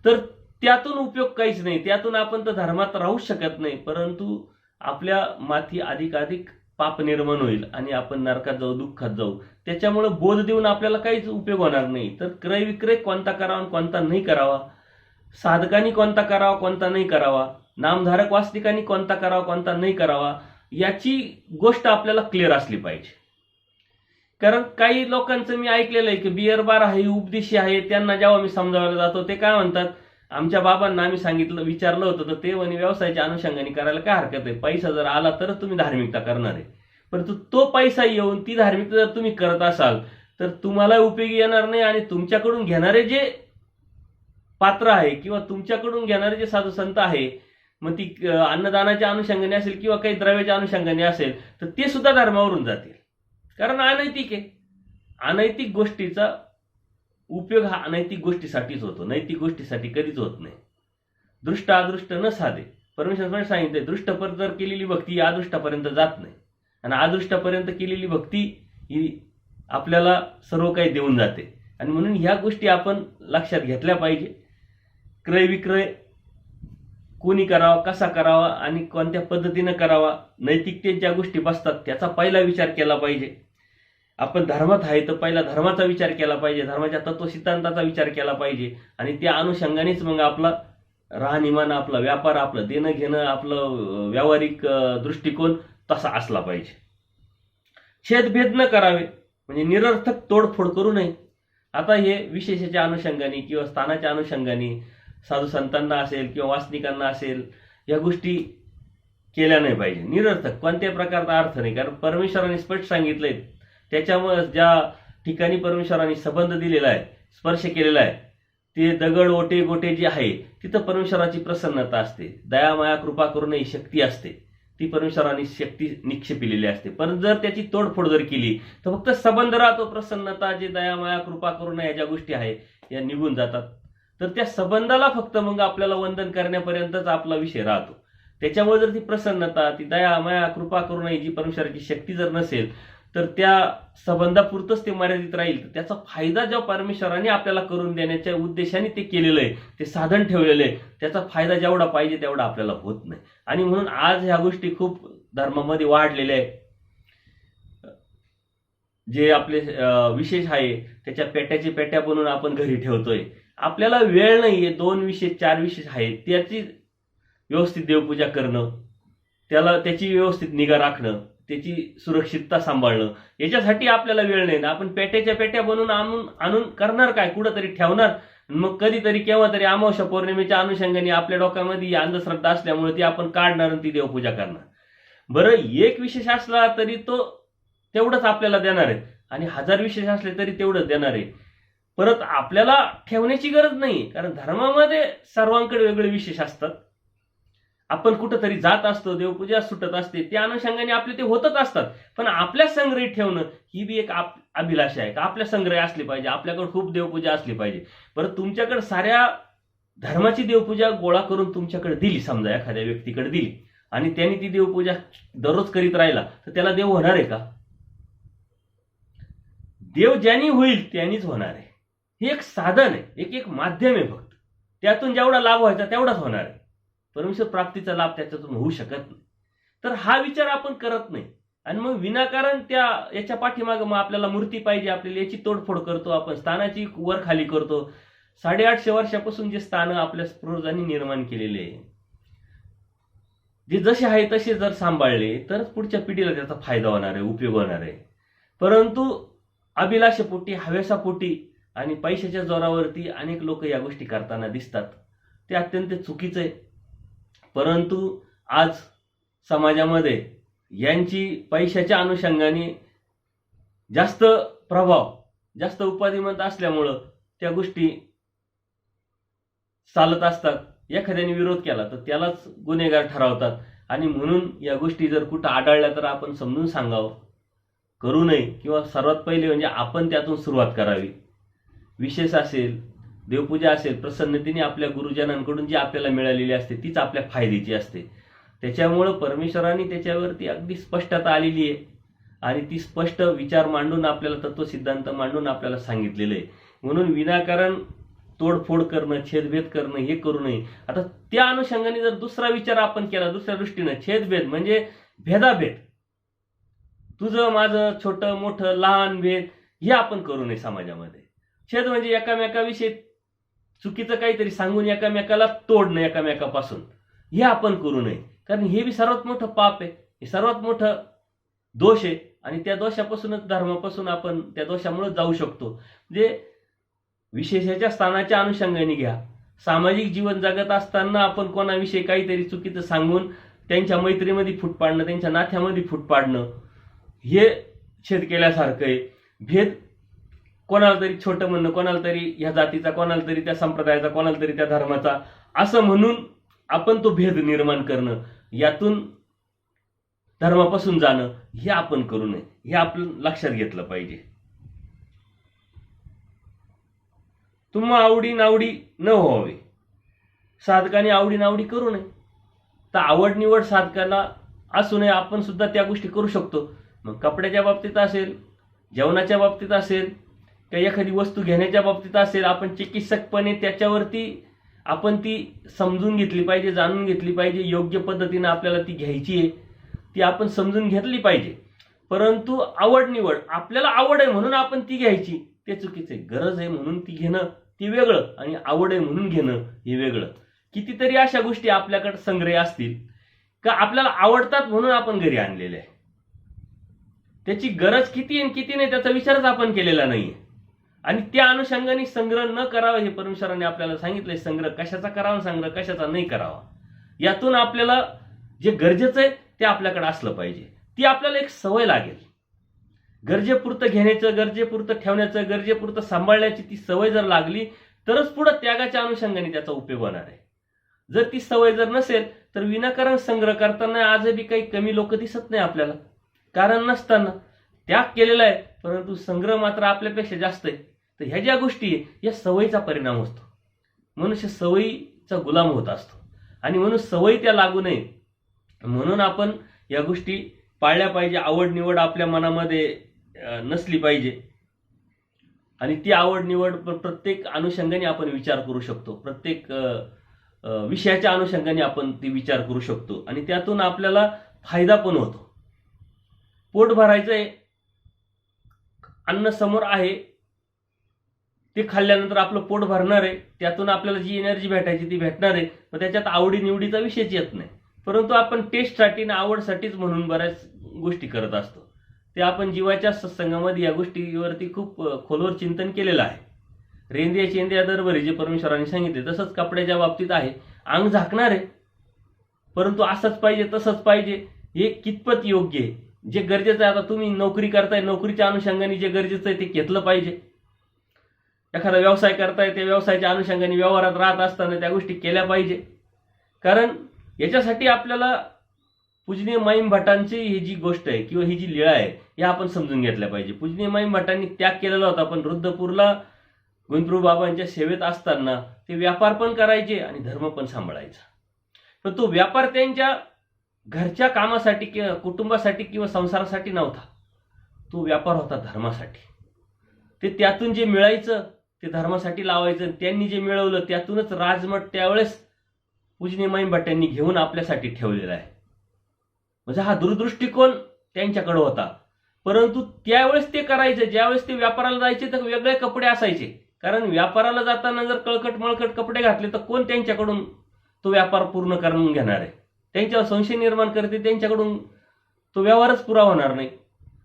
तर त्यातून उपयोग काहीच नाही. त्यातून आपण तर धर्मात राहूच शकत नाही, परंतु आपल्या माथी अधिकाधिक पाप निर्माण होईल आणि आपण नरकात जाऊ, दुःखात जाऊ. त्याच्यामुळे बोध देऊन आपल्याला काहीच उपयोग होणार नाही. तर क्रय विक्रय कोणता करावा कोणता नाही करावा, साधकांनी कोणता करावा कोणता नाही करावा, नामधारक वास्तविकांनी कोणता करावा कोणता नाही करावा, याची गोष्ट आपल्याला क्लिअर असली पाहिजे. कारण काही लोकांचं मी ऐकलेलं आहे की बिअर बार आहे, उपदेशी आहे, त्यांना जेव्हा मी समजावायला जातो ते काय म्हणतात, आमच्या बाबांना आम्ही सांगितलं, विचारलं होतं तर ते म्हणे व्यवसायाच्या अनुषंगाने करायला काय हरकत आहे, पैसा जर आला तरच तुम्ही धार्मिकता करणार आहे. परंतु तो पैसा येऊन ती धार्मिकता जर तुम्ही करत असाल तर तुम्हाला उपयोगी येणार नाही आणि तुमच्याकडून घेणारे जे पात्र आहे किंवा तुमच्याकडून घेणारे जे साधू संत आहे, मग ती अन्नदानाच्या अनुषंगाने असेल किंवा काही द्रव्याच्या अनुषंगाने असेल, तर ते सुद्धा धर्मावरून जातील. कारण अनैतिक आहे. अनैतिक गोष्टीचा उपयोग हा अनैतिक गोष्टीसाठीच होतो, नैतिक गोष्टीसाठी कधीच होत नाही. दृष्ट अदृष्ट न साधे. परमेश्वराने सांगितले, दृष्टपर जर केलेली भक्ती अदृष्टापर्यंत जात नाही आणि अदृष्टापर्यंत केलेली भक्ती ही आपल्याला सर्व काही देऊन जाते. आणि म्हणून ह्या गोष्टी आपण लक्षात घेतल्या पाहिजे. क्रय विक्रय कोणी करावा, कसा करावा आणि कोणत्या पद्धतीनं करावा, नैतिकतेत ज्या गोष्टी बसतात त्याचा पहिला विचार केला पाहिजे. आपण धर्मात आहे तर पहिला धर्माचा विचार केला पाहिजे, धर्माच्या तत्वसिद्धांताचा विचार केला पाहिजे आणि त्या अनुषंगानेच मग आपला राहणीमान, आपला व्यापार, आपलं देणं घेणं, आपलं व्यावहारिक दृष्टिकोन तसा असला पाहिजे. छेदभेद न करावे, म्हणजे निरर्थक तोडफोड करू नये. आता हे विशेषाच्या अनुषंगाने किंवा स्थानाच्या अनुषंगाने साधू संतांना असेल किंवा वासनिकांना असेल, या गोष्टी केल्या नाही पाहिजे. निरर्थक कोणत्याही प्रकारचा अर्थ नाही. कारण परमेश्वराने स्पष्ट सांगितलंय, त्याच्यामुळे ज्या ठिकाणी परमेश्वराने संबंध दिलेला आहे, स्पर्श केलेला आहे, ते दगड ओटे गोटे जे आहे तिथं परमेश्वराची प्रसन्नता असते. दया माया कृपा करुणा ही शक्ती असते, ती परमेश्वराने शक्ती निक्षेपिलेली असते. पण जर त्याची तोडफोड जर केली तर फक्त संबंध राहतो, प्रसन्नता जे दया माया कृपा करुणा या ज्या गोष्टी आहे या निघून जातात. तर त्या संबंधाला फक्त मग आपल्याला वंदन करण्यापर्यंतच आपला विषय राहतो. त्याच्यामुळे जर ती प्रसन्नता, ती दया माया कृपा करुणा ही जी परमेश्वराची शक्ती जर नसेल तर त्या संबंधापुरतच ते मर्यादित राहील. त्याचा फायदा जो परमेश्वराने आपल्याला करून देण्याच्या उद्देशाने ते केलेलं आहे, ते साधन ठेवलेलं आहे, त्याचा फायदा जेवढा पाहिजे तेवढा आपल्याला होत नाही. आणि म्हणून आज ह्या गोष्टी खूप धर्मामध्ये वाढलेल्या आहेत. जे आपले विशेष आहे त्याच्या पेट्या बनवून आपण घरी ठेवतोय. आपल्याला वेळ नाहीये, 2 विशेष 4 विशेष आहेत, त्याची व्यवस्थित देवपूजा करणं, त्याची व्यवस्थित निगा राखणं, त्याची सुरक्षितता सांभाळणं, याच्यासाठी आपल्याला वेळ नाही ना. आपण पेट्या बनवून आणून करणार काय, कुठंतरी ठेवणार. मग कधीतरी केव्हा तरी अमावस्या पौर्णिमेच्या अनुषंगाने आपल्या डोक्यामध्ये अंधश्रद्धा असल्यामुळे ती आपण काढणार आणि ती देवपूजा करणार. बरं, एक विशेष असला तरी तो तेवढंच आपल्याला देणार आहे, आणि 1000 विशेष असले तरी तेवढंच देणार आहे. परत आपल्याला ठेवण्याची गरज नाही, कारण धर्मामध्ये सर्वांकडे वेगळे विशेष असतात. आपण कुठंतरी जात असतो, देवपूजा सुटत असते, त्या अनुषंगाने आपले ते होतच असतात. पण आपल्या संग्रही ठेवणं ही बी एक अभिलाषा आहे, का आपल्या संग्रही असली पाहिजे, आपल्याकडे खूप देवपूजा असली पाहिजे. बरं, तुमच्याकडे साऱ्या धर्माची देवपूजा गोळा करून तुमच्याकडे दिली, समजा एखाद्या व्यक्तीकडे दिली, आणि त्यांनी ती देवपूजा दररोज करीत राहिला तर त्याला देव होणार आहे का? देव ज्यांनी होईल त्यांनीच होणार आहे. हे एक साधन आहे, एक माध्यम आहे फक्त. त्यातून जेवढा लाभ व्हायचा तेवढाच होणार आहे. परमेश्वर प्राप्तीचा लाभ त्याच्यातून होऊ शकत नाही. तर हा विचार आपण करत नाही, आणि मग विनाकारण याच्या पाठीमागे मग आपल्याला मूर्ती पाहिजे, आपल्याला याची तोडफोड करतो, आपण स्थानाची वर खाली करतो. 850 वर्षापासून जे स्थानं आपल्या पूर्वजांनी निर्माण केलेले आहे, जे जसे आहे तसे जर सांभाळले तर पुढच्या पिढीला त्याचा फायदा होणार आहे, उपयोग होणार आहे. परंतु अभिलाषेपोटी, हवेसापोटी आणि पैशाच्या जोरावरती अनेक लोक या गोष्टी करताना दिसतात. ते अत्यंत चुकीचं आहे. परंतु आज समाजामध्ये यांची पैशाच्या अनुषंगाने जास्त प्रभाव, जास्त उपाधिमंत असल्यामुळं त्या गोष्टी चालत असतात. एखाद्याने विरोध केला तर त्यालाच गुन्हेगार ठरवतात, आणि म्हणून या गोष्टी जर कुठं आढळल्या तर आपण समजून सांगावं, करू नये, किंवा सर्वात पहिले म्हणजे आपण त्यातून सुरुवात करावी. विशेष असेल, देवपूजा असेल, प्रसन्नतेने आपल्या गुरुजनांकडून जी आपल्याला मिळालेली असते तीच आपल्या फायद्याची असते. त्याच्यामुळं परमेश्वराने त्याच्यावरती अगदी स्पष्टता आलेली आहे, आणि ती स्पष्ट विचार मांडून, आपल्याला तत्वसिद्धांत मांडून आपल्याला सांगितलेलं आहे. म्हणून विनाकारण तोडफोड करणं, छेदभेद करणं हे करू नये. आता त्या अनुषंगाने जर दुसरा विचार आपण केला दुसऱ्या दृष्टीनं, छेदभेद म्हणजे भेदाभेद, तुझं माझं, छोटं मोठं लहान भेद, हे आपण करू नये समाजामध्ये. छेद म्हणजे एकामेकाविषयी चुकीचं काहीतरी सांगून एकामेकाला तोडणं एकामेकापासून, हे आपण करू नये. कारण हे बी सर्वात मोठं पाप आहे, हे सर्वात मोठं दोष आहे, आणि त्या दोषापासूनच, धर्मापासून आपण त्या दोषामुळे जाऊ शकतो. म्हणजे विशेषाच्या स्थानाच्या अनुषंगाने घ्या, सामाजिक जीवन जगत असताना आपण कोणाविषयी काहीतरी चुकीचं सांगून त्यांच्या मैत्रीमध्ये फूट पाडणं, त्यांच्या नात्यामध्ये फूट पाडणं, हे छेद केल्यासारखं आहे. भेद, कोणाला तरी छोटं म्हणणं, कोणाला तरी ह्या जातीचा, कोणाला तरी त्या संप्रदायाचा, कोणाला तरी त्या धर्माचा, असं म्हणून आपण तो भेद निर्माण करणं, यातून धर्मापासून जाणं, हे आपण करू नये. हे आपण लक्षात घेतलं पाहिजे. तुम्हा आवडी नावडी न व्हावे, साधकाने आवडी नावडी करू नये. तर आवड निवड साधकाला असू नये, आपण सुद्धा त्या गोष्टी करू शकतो. मग कपड्याच्या बाबतीत असेल, जेवणाच्या बाबतीत असेल, किंवा एखादी वस्तू घेण्याच्या बाबतीत असेल, आपण चिकित्सकपणे त्याच्यावरती आपण ती समजून घेतली पाहिजे, जाणून घेतली पाहिजे. योग्य पद्धतीने आपल्याला ती घ्यायची आहे, ती आपण समजून घेतली पाहिजे. परंतु आवड निवड, आपल्याला आवड आहे म्हणून आपण ती घ्यायची, ते चुकीचं आहे. गरज आहे म्हणून ती घेणं ती वेगळं, आणि आवड आहे म्हणून घेणं हे वेगळं. कितीतरी अशा गोष्टी आपल्याकडे संग्रह असतील का आपल्याला आवडतात म्हणून आपण घरी आणलेले आहे. त्याची गरज किती आहे किती नाही त्याचा विचारच आपण केलेला नाहीये, आणि त्या अनुषंगाने संग्रह न करावा हे परमेश्वराने आपल्याला सांगितलंय. संग्रह कशाचा करावा, संग्रह कशाचा नाही करावा, यातून आपल्याला जे गरजेचं आहे ते आपल्याकडे असलं पाहिजे. ती आपल्याला एक सवय लागेल. गरजेपुरतं घेण्याचं, गरजेपुरतं ठेवण्याचं, गरजेपुरतं सांभाळण्याची ती सवय जर लागली तरच पुढे त्यागाच्या अनुषंगाने त्याचा उपयोग होणार आहे. जर ती सवय जर नसेल तर विनाकारण संग्रह करताना आजही काही कमी लोक दिसत नाही आपल्याला. कारण नसताना त्याग केलेला आहे परंतु संग्रह मात्र आपल्यापेक्षा जास्त आहे. तर ह्या ज्या गोष्टी आहे या सवयीचा परिणाम असतो. मनुष्य सवयीचा गुलाम होत असतो आणि म्हणून सवयी त्या लागू नये म्हणून आपण या गोष्टी पाळल्या पाहिजे. आवड निवड आपल्या मनामध्ये नसली पाहिजे आणि ती आवड निवड प्रत्येक अनुषंगाने आपण विचार करू शकतो. प्रत्येक विषयाच्या अनुषंगाने आपण ती विचार करू शकतो आणि त्यातून आपल्याला फायदा पण होतो. पोट भरायचंय, अन्न समोर आहे, ते खाल्ल्यानंतर आपलं पोट भरणार आहे, त्यातून आपल्याला जी एनर्जी भेटायची ती भेटणार आहे. मग त्याच्यात आवडी निवडीचा विषयच येत नाही. परंतु आपण टेस्टसाठी आणि आवडसाठीच म्हणून बऱ्याच गोष्टी करत असतो. ते आपण जीवाच्या सत्संगामध्ये या गोष्टीवरती खूप खोलवर चिंतन केलेलं आहे. रेंद्रिया चेंद्रिया दरबरी जे परमेश्वरांनी सांगितले तसंच कपड्याच्या बाबतीत आहे. अंग झाकणार आहे परंतु असंच पाहिजे तसंच पाहिजे हे कितपत योग्य आहे. जे गरजेचं आहे, आता तुम्ही नोकरी करताय, नोकरीच्या अनुषंगाने जे गरजेचं आहे ते घेतलं पाहिजे. एखादा व्यवसाय करताय, त्या व्यवसायाच्या अनुषंगाने व्यवहारात राहत असताना त्या गोष्टी केल्या पाहिजे. कारण याच्यासाठी आपल्याला पूजनीय माईम भटांची ही जी गोष्ट आहे किंवा ही जी लीळा आहे या आपण समजून घेतल्या पाहिजे. पूजनीय माईम भटांनी त्याग केलेला होता पण रुद्रपूरला गोविंदप्रभू बाबांच्या सेवेत असताना ते व्यापार पण करायचे आणि धर्म पण सांभाळायचा. पण तो व्यापार त्यांच्या घरच्या कामासाठी किंवा कुटुंबासाठी किंवा संसारासाठी नव्हता. तो व्यापार होता धर्मासाठी. ते त्यातून जे मिळायचं ते धर्मासाठी लावायचं. त्यांनी जे मिळवलं त्यातूनच राजमठ त्यावेळेस पूजनीय माईम भट्टांनी घेऊन आपल्यासाठी ठेवलेला आहे. म्हणजे हा दूरदृष्टिकोन त्यांच्याकडे होता. परंतु त्यावेळेस ते करायचे, ज्यावेळेस ते व्यापाराला जायचे तर वेगळे कपडे असायचे. कारण व्यापाराला जाताना जर कळकट मळकट कपडे घातले तर कोण त्यांच्याकडून तो व्यापार पूर्ण करून घेणार आहे. त्यांच्यावर संशय निर्माण करते, त्यांच्याकडून तो व्यवहारच पुरा होणार नाही.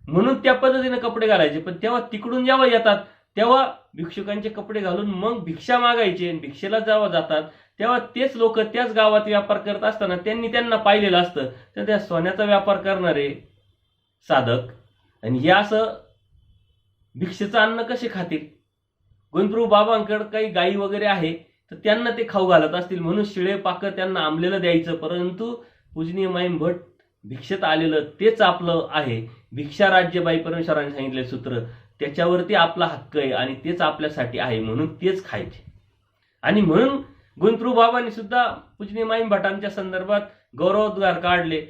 म्हणून त्या पद्धतीने कपडे घालायचे. पण तेव्हा तिकडून जेव्हा येतात तेव्हा भिक्षुकांचे कपडे घालून मग भिक्षा मागायचे. आणि भिक्षेला जेव्हा जातात तेव्हा तेच लोक त्याच गावात व्यापार करत असताना त्यांना पाहिलेलं असतं. तर त्या सोन्याचा व्यापार करणारे साधक आणि हे असं भिक्षेचं अन्न कसे खातील. गोविंदप्रभू बाबांकडे काही गायी वगैरे आहे तर त्यांना ते खाऊ घालत असतील म्हणून शिळे पाकं त्यांना आंबलेलं द्यायचं. परंतु पूजनीय माईम भट भिक्षेत आलेलं तेच आपलं आहे. भिक्षा राज्यबाई परमेश्वरांनी सांगितले सूत्र, त्याच्यावरती आपला हक्क आहे आणि तेच आपल्यासाठी आहे म्हणून तेच खायचे. आणि म्हणून गोविंदप्रभू बाबांनी सुद्धा पूजनीय माईम भटांच्या संदर्भात गौरवोद्गार काढले.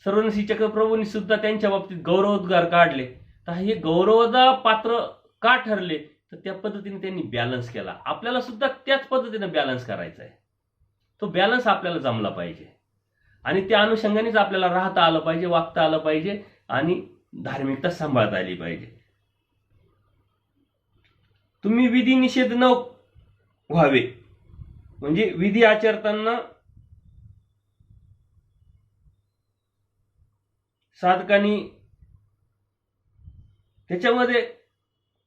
सर्वनसी चक्रप्रभूंनी सुद्धा त्यांच्या बाबतीत गौरवोद्गार काढले. तर हे गौरवदा पात्र का ठरले तर त्या पद्धतीने त्यांनी बॅलन्स केला. आपल्याला सुद्धा त्याच पद्धतीने बॅलन्स करायचा आहे. तो बॅलन्स आपल्याला जमला पाहिजे आणि त्या अनुषंगानेच आपल्याला राहता आलं पाहिजे, वागता आलं पाहिजे आणि धार्मिकता सांभाळता आली पाहिजे. तुम्ही विधी निषेध न व्हावे म्हणजे विधी आचरताना साधकांनी त्याच्यामध्ये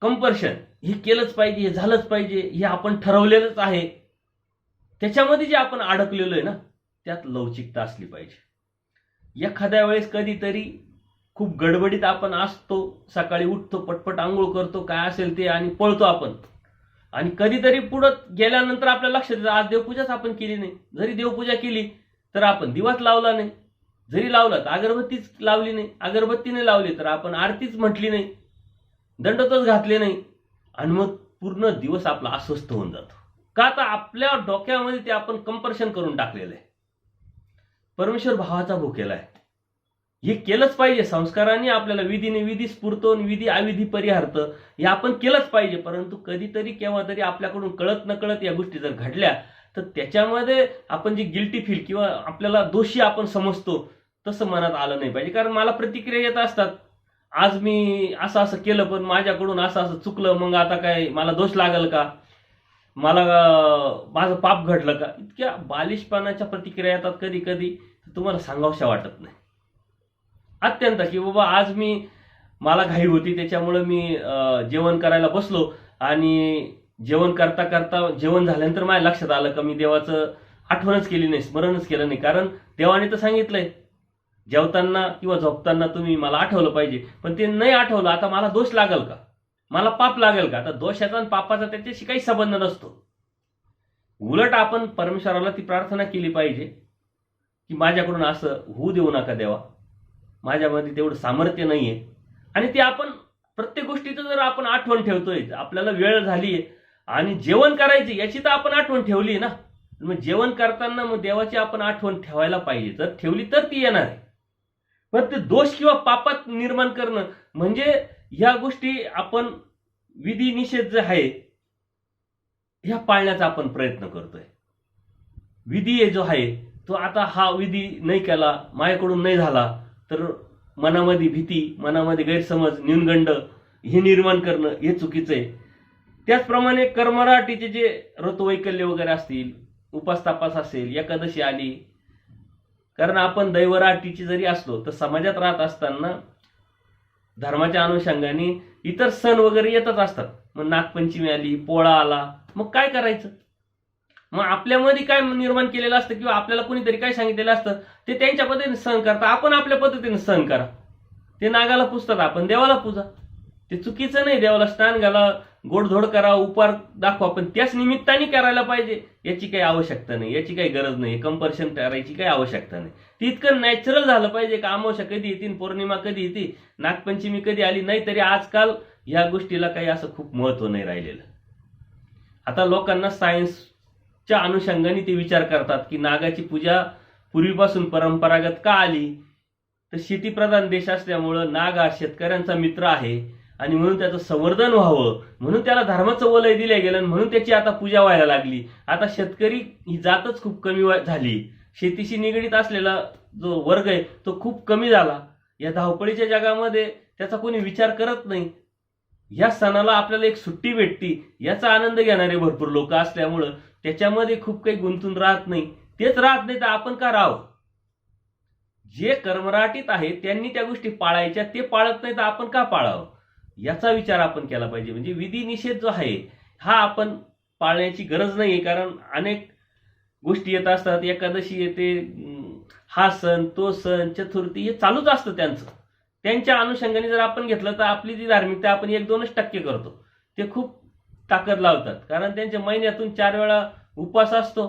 कंपल्शन हे केलंच पाहिजे, हे झालंच पाहिजे, हे आपण ठरवलेलंच आहे, त्याच्यामध्ये जे आपण अडकलेलो आहे ना त्यात लवचिकता असली पाहिजे. एखाद्या वेळेस कधीतरी खूप गडबडीत आपण असतो, सकाळी उठतो, पटपट आंघोळ करतो, काय असेल ते आणि पळतो आपण. आणि कधीतरी पुढे गेल्यानंतर आपल्या लक्षात येतं आज देवपूजाच आपण केली नाही. जरी देवपूजा केली तर आपण दिवाच लावला नाही, जरी लावला तर अगरबत्तीच लावली नाही, अगरबत्तीने लावली तर आपण आरतीच म्हटली नाही, दंडतच घातले नाही आणि मग पूर्ण दिवस आपला अस्वस्थ होऊन जातो. का तर आपल्या डोक्यामध्ये ते आपण कंपल्शन करून टाकलेलं आहे. परमेश्वर भावाचा भूकेला आहे, हे केलंच पाहिजे. संस्कारांनी आपल्याला विधीने विधी स्फुरतो, विधी अविधी परिहारत हे आपण केलंच पाहिजे. परंतु कधीतरी केव्हा तरी आपल्याकडून कळत नकळत या गोष्टी जर घडल्या तर त्याच्यामध्ये आपण जे गिल्टी फील किंवा आपल्याला दोषी आपण समजतो तसं मनात आलं नाही पाहिजे. कारण मला प्रतिक्रिया येत असतात, आज मी असं असं केलं पण माझ्याकडून असं असं चुकलं, मग आता काय मला दोष लागल का, मला माझं पाप घडलं का. इतक्या बालिशपणाच्या प्रतिक्रिया येतात कधी कधी तुम्हाला सांगावशा वाटत नाही अत्यंत, की बाबा आज मला घाई होती त्याच्यामुळे मी जेवण करायला बसलो आणि जेवण करता करता जेवण झाल्यानंतर माझ्या लक्षात आलं का मी देवाचं आठवणच केली नाही, स्मरणच केलं नाही. कारण देवाने तर सांगितलंय जेवताना किंवा झोपताना तुम्ही मला आठवलं पाहिजे, पण ते नाही आठवलं, आता मला दोष लागेल का, मला पाप लागेल का? आता दोषाचा आणि पापाचा त्याच्याशी काही संबंध नसतो. उलट आपण परमेश्वराला ती प्रार्थना केली पाहिजे की माझ्याकडून असं होऊ देऊ नका देवा, माझ्यामध्ये तेवढं सामर्थ्य नाहीये. आणि ते आपण प्रत्येक गोष्टीचं जर आपण आठवण ठेवतोय, आपल्याला वेळ झालीये आणि जेवण करायची याची तर आपण आठवण ठेवली ना, मग जेवण करताना मग देवाची आपण आठवण ठेवायला पाहिजे. जर ठेवली तर ती येणार आहे. पण ते दोष किंवा पापात निर्माण करणं म्हणजे ह्या गोष्टी आपण विधी निषेध जे आहे ह्या पाळण्याचा आपण प्रयत्न करतोय. विधी जो आहे तो आता हा विधी नाही केला, माझ्याकडून नाही झाला तर मनामध्ये भीती, मनामध्ये गैरसमज, न्यूनगंड हे निर्माण करणं हे चुकीचं आहे. त्याचप्रमाणे कर्मराटीचे जे ऋतुवैकल्य वगैरे असतील, उपास तापास असेल, एकादशी आली, कारण आपण दैवराटीची जरी असलो तर समाजात राहत असताना धर्माच्या अनुषंगाने इतर सण वगैरे येतच असतात. मग नागपंचमी आली, पोळा आला, मग काय करायचं? मग आपल्यामध्ये काय निर्माण केलेलं असतं किंवा आपल्याला कोणीतरी काय सांगितलेलं असतं ते त्यांच्या पद्धतीने सहन करता, आपण आपल्या पद्धतीने सहन करा. ते नागाला पुजतात, आपण देवाला पूजा. ते चुकीचं नाही. देवाला स्नान घाला, गोडधोड करा, उपहार दाखवा, पण त्याच निमित्ताने करायला पाहिजे याची काही आवश्यकता नाही, याची काही गरज नाही, कंपल्शन करायची काही आवश्यकता नाही. ती इतकं नॅचरल झालं पाहिजे का अमावस्या कधी येते, पौर्णिमा कधी येते, नागपंचमी कधी आली, नाही तरी आजकाल या गोष्टीला काही असं खूप महत्व नाही राहिलेलं. आता लोकांना सायन्सच्या अनुषंगाने ते विचार करतात की नागाची पूजा पूर्वीपासून परंपरागत का आली, तर शेतीप्रधान देश असल्यामुळं नाग हा शेतकऱ्यांचा मित्र आहे आणि म्हणून त्याचं संवर्धन व्हावं म्हणून त्याला धर्माचं वलय दिलं गेलं, म्हणून त्याची आता पूजा व्हायला लागली. आता शेतकरी ही जातच खूप कमी झाली, शेतीशी निगडीत असलेला जो वर्ग आहे तो खूप कमी झाला. या धावपळीच्या जगामध्ये त्याचा कोणी विचार करत नाही. या सणाला आपल्याला एक सुट्टी भेटती याचा आनंद घेणारे भरपूर लोक असल्यामुळं त्याच्यामध्ये खूप काही गुंतून राहत नाही. तेच राहत नाही तर आपण का राहावं? जे कर्मराटीत आहे त्यांनी त्या गोष्टी पाळायच्या, ते पाळत नाही तर आपण का पाळावं याचा विचार आपण केला पाहिजे. म्हणजे विधी निषेध जो आहे हा आपण पाळण्याची गरज नाही, कारण अनेक गोष्टी येत असतात. एकादशी येते, हा सण तो सण, चतुर्थी, हे चालूच असतं त्यांचं. त्यांच्या अनुषंगाने जर आपण घेतलं तर आपली जी धार्मिकता आपण 1-2% करतो, ते खूप ताकद लावतात. कारण त्यांच्या महिन्यातून 4 वेळा उपवास असतो,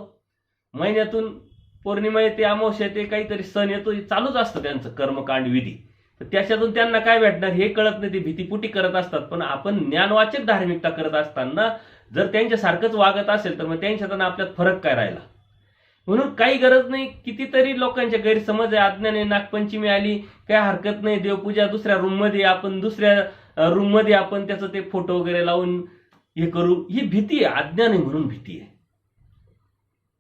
महिन्यातून पौर्णिमा येते, अमावस्या येते, काहीतरी सण येतो, हे चालूच असतं त्यांचं कर्मकांड विधी. तर त्याच्यातून त्यांना काय भेटणार हे कळत नाही, ते भीतीपुटी करत असतात. पण आपण ज्ञानवाचक धार्मिकता करत असताना जर त्यांच्यासारखंच वागत असेल तर मग त्यांच्यात आणि आपल्यात फरक काय राहिला? म्हणून काही गरज नाही. कितीतरी लोकांचे गैरसमज आहे, अज्ञान आहे. नागपंचमी आली काय हरकत नाही, देवपूजा दुसऱ्या रूममध्ये, आपण दुसऱ्या रूममध्ये आपण त्याचं ते फोटो वगैरे लावून हे करू, ही भीती आहे, अज्ञान आहे म्हणून भीती आहे.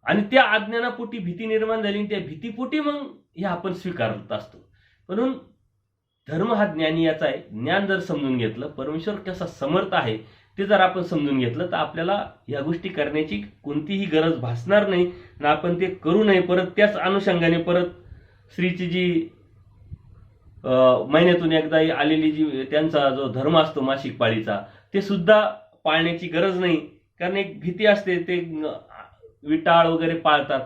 आणि त्या अज्ञानापोटी भीती निर्माण झाली, त्या भीतीपोटी मग हे आपण स्वीकारत असतो. म्हणून धर्म हा ज्ञानी याचा आहे. ज्ञान जर समजून घेतलं, परमेश्वर कसा समर्थ आहे ते जर आपण समजून घेतलं तर आपल्याला या गोष्टी करण्याची कोणतीही गरज भासणार नाही आणि आपण ते करू नये. परत त्याच अनुषंगाने परत स्त्रीची जी महिन्यातून एकदा आलेली जी त्यांचा जो धर्म असतो मासिक पाळीचा, ते सुद्धा पाळण्याची गरज नाही. कारण एक भीती असते, ते विटाळ वगैरे पाळतात,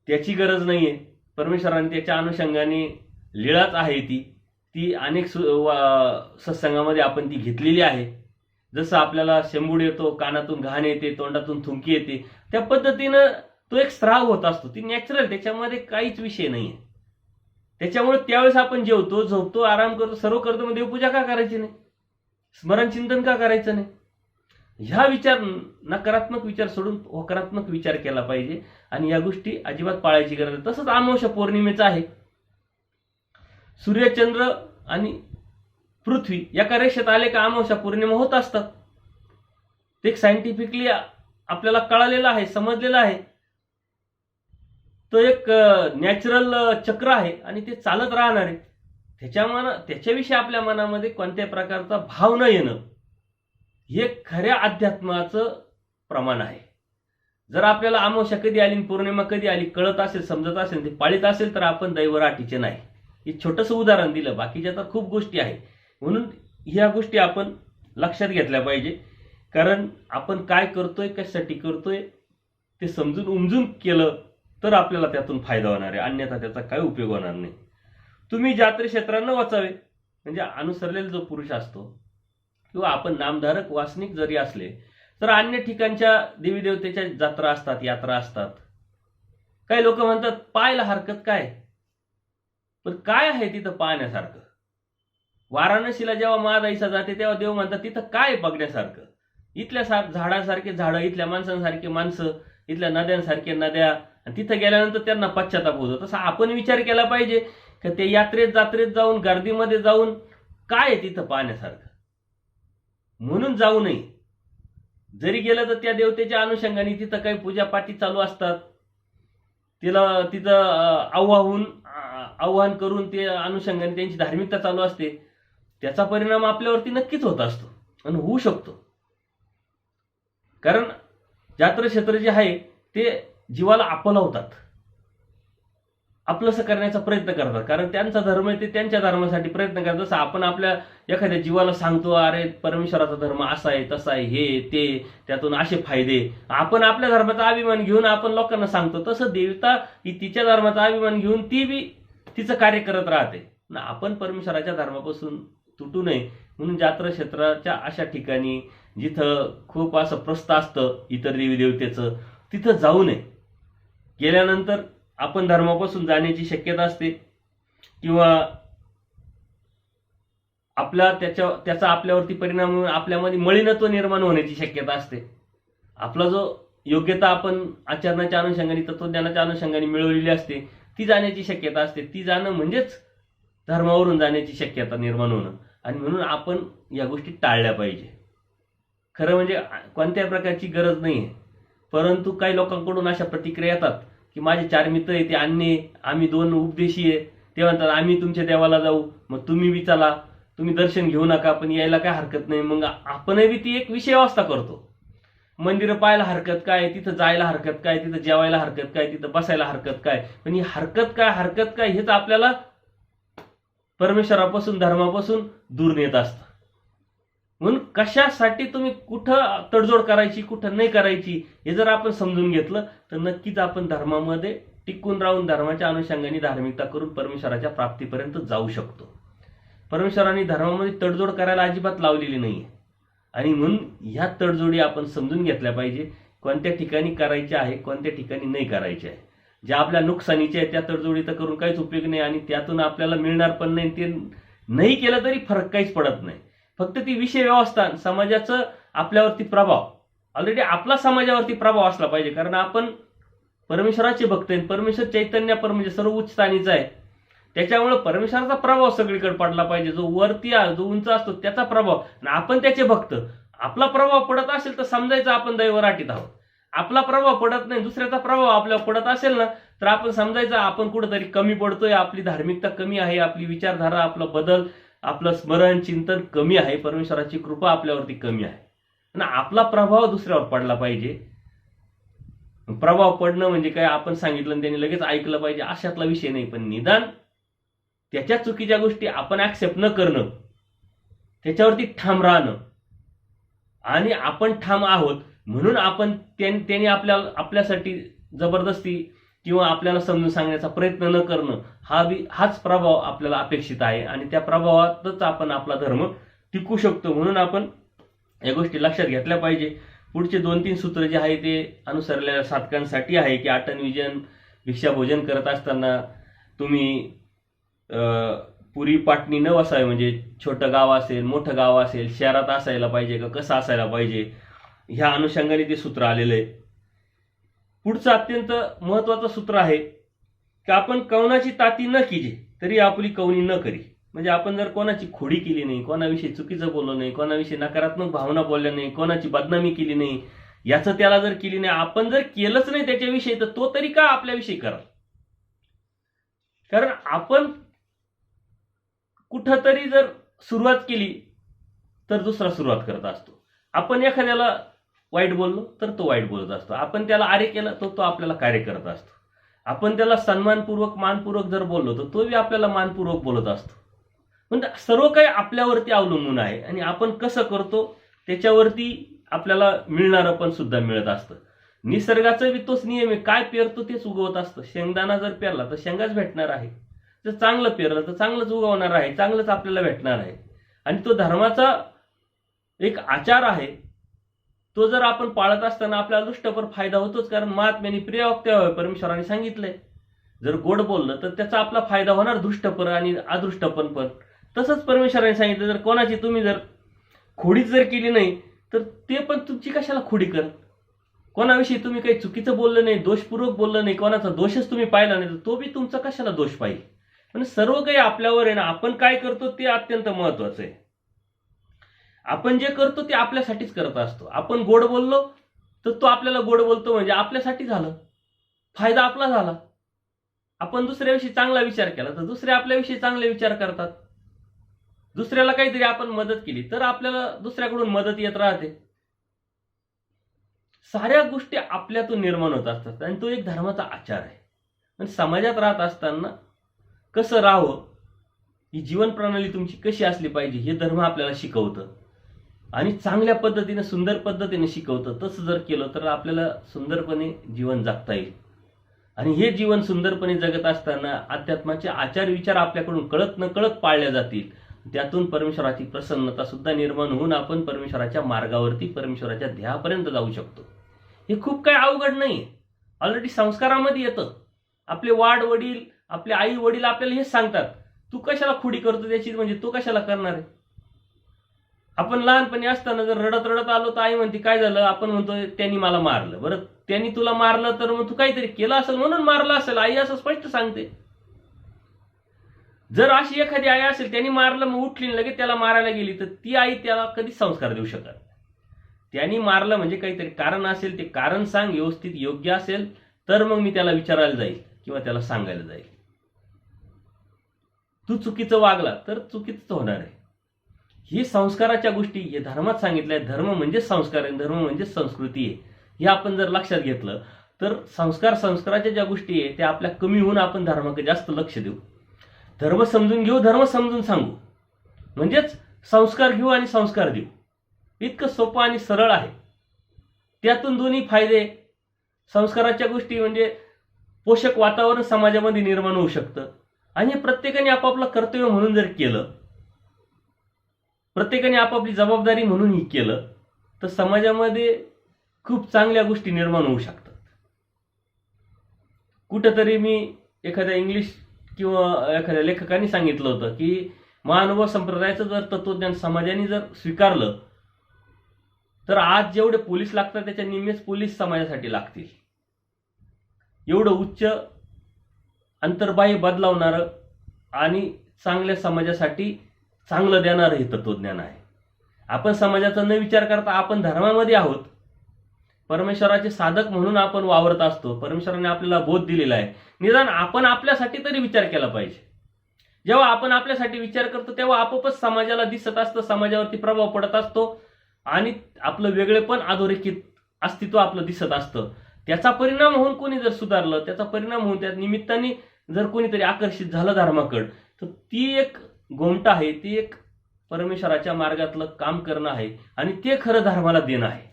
त्याची गरज नाहीये. परमेश्वराने त्याच्या अनुषंगाने लीळाच आहे ती अनेक सत्संगामध्ये आपण ती घेतलेली आहे. जसं आपल्याला शेंबूड येतो, कानातून घाण येते, तोंडातून थुंकी येते, त्या पद्धतीनं तो एक स्राव होत असतो. ती नॅचरल, त्याच्यामध्ये काहीच विषय नाहीये. त्याच्यामुळे त्यावेळेस आपण जेवतो, झोपतो, आराम करतो, सर्व करतो, मग देवपूजा का करायची नाही, स्मरण चिंतन का करायचं नाही? ह्या विचार, नकारात्मक विचार सोडून होकारात्मक विचार केला पाहिजे आणि या गोष्टी अजिबात पाळायची गरज नाही. तसंच अमावस्या पौर्णिमेचं आहे. सूर्यचंद्र आणि पृथ्वी एका रेषेत आले का अमावस्या पौर्णिमा होत असतात. ते एक सायंटिफिकली आपल्याला कळालेलं आहे, समजलेलं आहे. तो एक नॅचरल चक्र आहे आणि ते चालत राहणार आहे. त्याच्याविषयी आपल्या मनामध्ये कोणत्या प्रकारचा भाव न येणं हे खऱ्या अध्यात्माचं प्रमाण आहे. जर आपल्याला अमावस्या कधी आली, पौर्णिमा कधी आली कळत असेल, समजत असेल, ते पाळीत असेल तर आपण दैवराटीचे नाही. हे छोटंसं उदाहरण दिलं, बाकीच्या तर खूप गोष्टी आहेत. म्हणून ह्या गोष्टी आपण लक्षात घेतल्या पाहिजे. कारण आपण काय करतोय, कशासाठी करतोय ते समजून उमजून केलं तर आपल्याला त्यातून फायदा होणार आहे, अन्यथा त्याचा काही उपयोग होणार नाही. तुम्ही यात्रेक्षेत्रांना वाचावे. म्हणजे अनुसरलेला जो पुरुष असतो किंवा आपण नामधारक वासनिक जरी असले तर अन्य ठिकाणच्या देवी देवतेच्या जत्रा असतात, यात्रा असतात. काही लोक म्हणतात पाहायला हरकत काय, पण काय आहे तिथं पाहण्यासारखं? वाराणसीला जेव्हा महादाईचा जाते तेव्हा देव म्हणतात तिथं काय बघण्यासारखं? इथल्या झाडासारखे झाडं, इथल्या माणसांसारखे माणसं, इथल्या नद्यांसारखे नद्या, आणि तिथं गेल्यानंतर त्यांना पश्चाताप होतो. तसा आपण विचार केला पाहिजे की ते यात्रेत जात्रेत जाऊन गर्दीमध्ये जाऊन काय आहे तिथं पाहण्यासारखं, म्हणून जाऊ नये. जरी गेलं तर त्या देवतेच्या अनुषंगाने तिथं काही पूजापाठी चालू असतात, तिला तिथं आव्हान करून ते अनुषंगाने त्यांची धार्मिकता चालू असते. त्याचा परिणाम आपल्यावरती नक्कीच होत असतो आणि होऊ शकतो. कारण यात्रेक्षेत्र जे आहे ते जीवाला आपलवतात, आपलंसं करण्याचा प्रयत्न करतात. कारण त्यांचा धर्म आहे ते त्यांच्या धर्मासाठी प्रयत्न करतात. जसं आपण आपल्या एखाद्या जीवाला सांगतो अरे परमेश्वराचा धर्म असा आहे तसा आहे, हे ते, त्यातून असे फायदे, आपण आपल्या धर्माचा अभिमान घेऊन आपण लोकांना सांगतो. तसं देवता ही तिच्या धर्माचा अभिमान घेऊन ती बी तिचं कार्य करत राहते. आपण परमेश्वराच्या धर्मापासून तुटू नये म्हणून यात्रेक्षेत्राच्या अशा ठिकाणी जिथं खूप असं प्रस्थ असतं इतर देवी देवतेचं, तिथं जाऊ नये. गेल्यानंतर आपण धर्मापासून जाण्याची शक्यता असते किंवा त्याचा आपल्यावरती परिणाम होऊन आपल्यामध्ये मलिनत्व निर्माण होण्याची शक्यता असते. आपला जो योग्यता आपण आचरणाच्या अनुषंगाने, तत्वज्ञानाच्या अनुषंगाने मिळवलेली असते ती जाण्याची शक्यता असते. ती जाणं म्हणजेच धर्मावरून जाण्याची शक्यता निर्माण होणं, आणि म्हणून आपण या गोष्टी टाळल्या पाहिजे. खरं म्हणजे कोणत्याही प्रकारची गरज नाही आहे, परंतु काही लोकांकडून अशा प्रतिक्रिया येतात की माझे 4 मित्र आहे ते अन्य, आम्ही 2 उपदेशी आहे, ते म्हणतात आम्ही तुमच्या देवाला जाऊ, मग तुम्ही बी चला, तुम्ही दर्शन घेऊ नका पण यायला काय हरकत नाही. मग आपणही ती एक विषय व्यवस्था करतो. मंदिरं पाहायला हरकत काय, तिथं जायला हरकत काय, तिथं जेवायला हरकत काय, तिथं बसायला हरकत काय, पण ही हरकत काय हेच आपल्याला परमेश्वरापासून धर्मापासून दूर नेत असतं. म्हणून कशासाठी तुम्ही कुठं तडजोड करायची कुठं नाही करायची हे जर आपण समजून घेतलं तर नक्कीच आपण धर्मामध्ये टिकून राहून धर्माच्या अनुषंगाने धार्मिकता करून परमेश्वराच्या प्राप्तीपर्यंत जाऊ शकतो. परमेश्वराने धर्मामध्ये तडजोड करायला अजिबात लावलेली नाहीये, आणि म्हणून ह्या तडजोडी आपण समजून घेतल्या पाहिजे. कोणत्या ठिकाणी करायच्या आहे, कोणत्या ठिकाणी नाही करायच्या आहे. ज्या आपल्या नुकसानीच्या आहे त्या तडजोडी तर करून काहीच उपयोग नाही, आणि त्यातून आपल्याला मिळणार पण नाही. ते नाही केलं तरी फरक काहीच पडत नाही. फक्त ती विषय व्यवस्था, समाजाचं आपल्यावरती प्रभाव, ऑलरेडी आपला समाजावरती प्रभाव असला पाहिजे. कारण आपण परमेश्वराचे भक्त आहे, परमेश्वर चैतन्य म्हणजे सर्व उच्च स्थानीचा आहे. त्याच्यामुळे परमेश्वराचा प्रभाव सगळीकडे पडला पाहिजे. जो वरती जो उंच असतो त्याचा प्रभाव, आणि आपण त्याचे भक्त. आपला प्रभाव पडत असेल तर समजायचं आपण दैवराटीत आहोत. आपला प्रभाव पडत नाही, दुसऱ्याचा प्रभाव आपल्यावर पडत असेल ना तर आपण समजायचं आपण कुठंतरी कमी पडतोय, आपली धार्मिकता कमी आहे, आपली विचारधारा, आपला बदल, आपलं स्मरण चिंतन कमी आहे, परमेश्वराची कृपा आपल्यावरती कमी आहे. आणि आपला प्रभाव दुसऱ्यावर पडला पाहिजे. प्रभाव पडणं म्हणजे काय, आपण सांगितलं आणि त्यांनी लगेच ऐकलं पाहिजे अशातला विषय नाही. पण निदान त्याच्या चुकीच्या गोष्टी आपण ऍक्सेप्ट न करणं, त्याच्यावरती ठाम राहणं, आणि आपण ठाम आहोत म्हणून आपण त्यांनी आपल्यासाठी जबरदस्ती किंवा आपल्याला समजून सांगण्याचा प्रयत्न न करणं, हाच प्रभाव आपल्याला अपेक्षित आहे. आणि त्या प्रभावातच आपण आपला धर्म टिकू शकतो. म्हणून आपण या गोष्टी लक्षात घेतल्या पाहिजे. पुढचे 2-3 सूत्र जे आहे ते अनुसरलेल्या साधकांसाठी आहे की आटन विजन भिक्षाभोजन करत असताना तुम्ही पुरी पाटणी न वसावे. म्हणजे छोटं गाव असेल, मोठं गाव असेल, शहरात असायला पाहिजे का, कसं असायला पाहिजे, ह्या अनुषंगाने ते सूत्र आलेलं आहे. पुढचं अत्यंत महत्वाचं सूत्र आहे की आपण कवनाची ताती न कीजे तरी आपली कवनी न करी. म्हणजे आपण जर कोणाची खोडी केली नाही, कोणाविषयी चुकीचं बोललं नाही, कोणाविषयी नकारात्मक भावना बोलल्या नाही, कोणाची बदनामी केली नाही, याचं त्याला जर केली नाही, आपण जर केलंच नाही त्याच्याविषयी, तर तो तरी का आपल्याविषयी करा. कारण आपण कुठंतरी जर सुरुवात केली तर दुसरा सुरुवात करत असतो. आपण एखाद्याला वाईट बोललो तर तो वाईट बोलत असतो. आपण त्याला आरे केलं तर तो आपल्याला कार्य करत असतो. आपण त्याला सन्मानपूर्वक मानपूर्वक जर बोललो तर तो बी आपल्याला मानपूर्वक बोलत असतो. म्हणजे सर्व काही आपल्यावरती अवलंबून आहे, आणि आपण कसं करतो त्याच्यावरती आपल्याला मिळणारं पण सुद्धा मिळत असतं. निसर्गाचा बी तोच नियम आहे, काय पेरतो तेच उगवत असतं. शेंगदाणा जर पेरला तर शेंगाच भेटणार आहे. जर चांगलं पेरलं तर चांगलंच उगवणार आहे, चांगलंच आपल्याला भेटणार आहे. आणि तो धर्माचा एक आचार आहे, तो जर आपण पाळत असताना आपल्याला दृष्टपर फायदा होतोच. कारण महात्म्याने प्रियवक्त्या परमेश्वराने सांगितलंय, जर गोड बोललं तर त्याचा आपला फायदा होणार, दृष्टपर आणि अदृष्टपण पण. तसंच परमेश्वराने सांगितलं, जर कोणाची तुम्ही जर खोडीच जर केली नाही तर ते पण तुमची कशाला खोडी कर. कोणाविषयी तुम्ही काही चुकीचं बोललं नाही, दोषपूर्वक बोललं नाही, कोणाचा दोषच तुम्ही पाहिला नाही तर तो बी तुमचा कशाला दोष पाहिजे. म्हणजे सर्व काही आपल्यावर आहे ना. आपण काय करतो ते अत्यंत महत्वाचं आहे. आपण जे करतो ते आपल्यासाठीच करत असतो. आपण गोड बोललो तर तो आपल्याला गोड बोलतो म्हणजे आपल्यासाठी झालं, फायदा आपला झाला. आपण दुसऱ्याविषयी चांगला विचार केला तर दुसरे आपल्याविषयी चांगले विचार करतात. दुसऱ्याला काहीतरी आपण मदत केली तर आपल्याला दुसऱ्याकडून मदत येत राहते. साऱ्या गोष्टी आपल्यातून निर्माण होत असतात आणि तो एक धर्माचा आचार आहे. आणि समाजात राहत असताना कसं राहावं, ही जीवन प्रणाली तुमची कशी असली पाहिजे हे धर्म आपल्याला शिकवतं आणि चांगल्या पद्धतीने सुंदर पद्धतीने शिकवतं. तसं जर केलं तर आपल्याला सुंदरपणे जीवन जगता येईल. आणि हे जीवन सुंदरपणे जगत असताना अध्यात्माचे आचार विचार आपल्याकडून कळत न कळत पाळल्या जातील. त्यातून परमेश्वराची प्रसन्नता सुद्धा निर्माण होऊन आपण परमेश्वराच्या मार्गावरती, परमेश्वराच्या ध्येयापर्यंत जाऊ शकतो. हे खूप काही अवघड नाही, ऑलरेडी संस्कारामध्ये येतं. आपले वडील, आपले आई वडील आपल्याला हेच सांगतात, तू कशाला खोडी करतो त्याची, म्हणजे तू कशाला करणार आहे. आपण लहानपणी असताना जर रडत रडत आलो तर आई म्हणते काय झालं, आपण म्हणतो त्यांनी मला मारलं. बरं, त्यांनी तुला मारलं तर मग तू काहीतरी केलं असेल म्हणून मारलं असेल, आई असं स्पष्ट सांगते. जर अशी एखादी आई असेल त्यांनी मारलं मग उठली लगेच त्याला मारायला गेली तर ती आई त्याला कधीच संस्कार देऊ शकत. त्यांनी मारलं म्हणजे काहीतरी कारण असेल, ते कारण सांग, व्यवस्थित योग्य असेल तर मग मी त्याला विचारायला जाईल किंवा त्याला सांगायला जाईल. तू चुकीचं वागला तर चुकीचं होणार आहे. ही संस्काराच्या गोष्टी हे धर्मात सांगितल्या. धर्म म्हणजे संस्कार आहे, धर्म म्हणजे संस्कृती आहे. हे आपण जर लक्षात घेतलं तर संस्काराच्या ज्या गोष्टी आहे त्या आपल्या कमी होऊन आपण धर्माकडे जास्त लक्ष देऊ. धर्म समजून घेऊ, धर्म समजून सांगू, म्हणजेच संस्कार घेऊ आणि संस्कार देऊ. इतकं सोपं आणि सरळ आहे. त्यातून दोन्ही फायदे. संस्काराच्या गोष्टी म्हणजे पोषक वातावरण समाजामध्ये निर्माण होऊ शकतं आणि प्रत्येकाने आपापलं कर्तव्य म्हणून जर केलं, प्रत्येकाने आपापली जबाबदारी म्हणून ही केलं तर समाजामध्ये खूप चांगल्या गोष्टी निर्माण होऊ शकतात. कुठेतरी मी एखाद्या इंग्लिश किंवा एखाद्या लेखकाने सांगितलं होतं की महानुभव संप्रदायाचं जर तत्वज्ञान समाजाने जर स्वीकारलं तर आज जेवढे पोलीस लागतात त्याच्या निम्मेच पोलीस समाजासाठी लागतील. एवढं उच्च अंतर्बाह्य बदलावणारं आणि चांगल्या समाजासाठी चांगलं देणारं हे तत्वज्ञान आहे. आपण समाजाचा न विचार करता आपण धर्मामध्ये आहोत, परमेश्वराचे साधक म्हणून आपण वावरत असतो. परमेश्वराने आपल्याला बोध दिलेला आहे. निदान आपण आपल्यासाठी तरी विचार केला पाहिजे. जेव्हा आपण आपल्यासाठी विचार करतो तेव्हा आपोआपच समाजाला दिसत असतं, समाजावरती प्रभाव पडत असतो आणि आपलं वेगळेपण, अधोरेखित अस्तित्व आपलं दिसत असतं. त्याचा परिणाम होऊन कोणी जर सुधारलं, त्याचा परिणाम होऊन त्या निमित्ताने जर कोणीतरी आकर्षित झालं धर्माकडं तर ती एक गोमटा आहे, ती एक परमेश्वराच्या मार्गातलं काम करणं आहे आणि ते खरं धर्माला देणं आहे.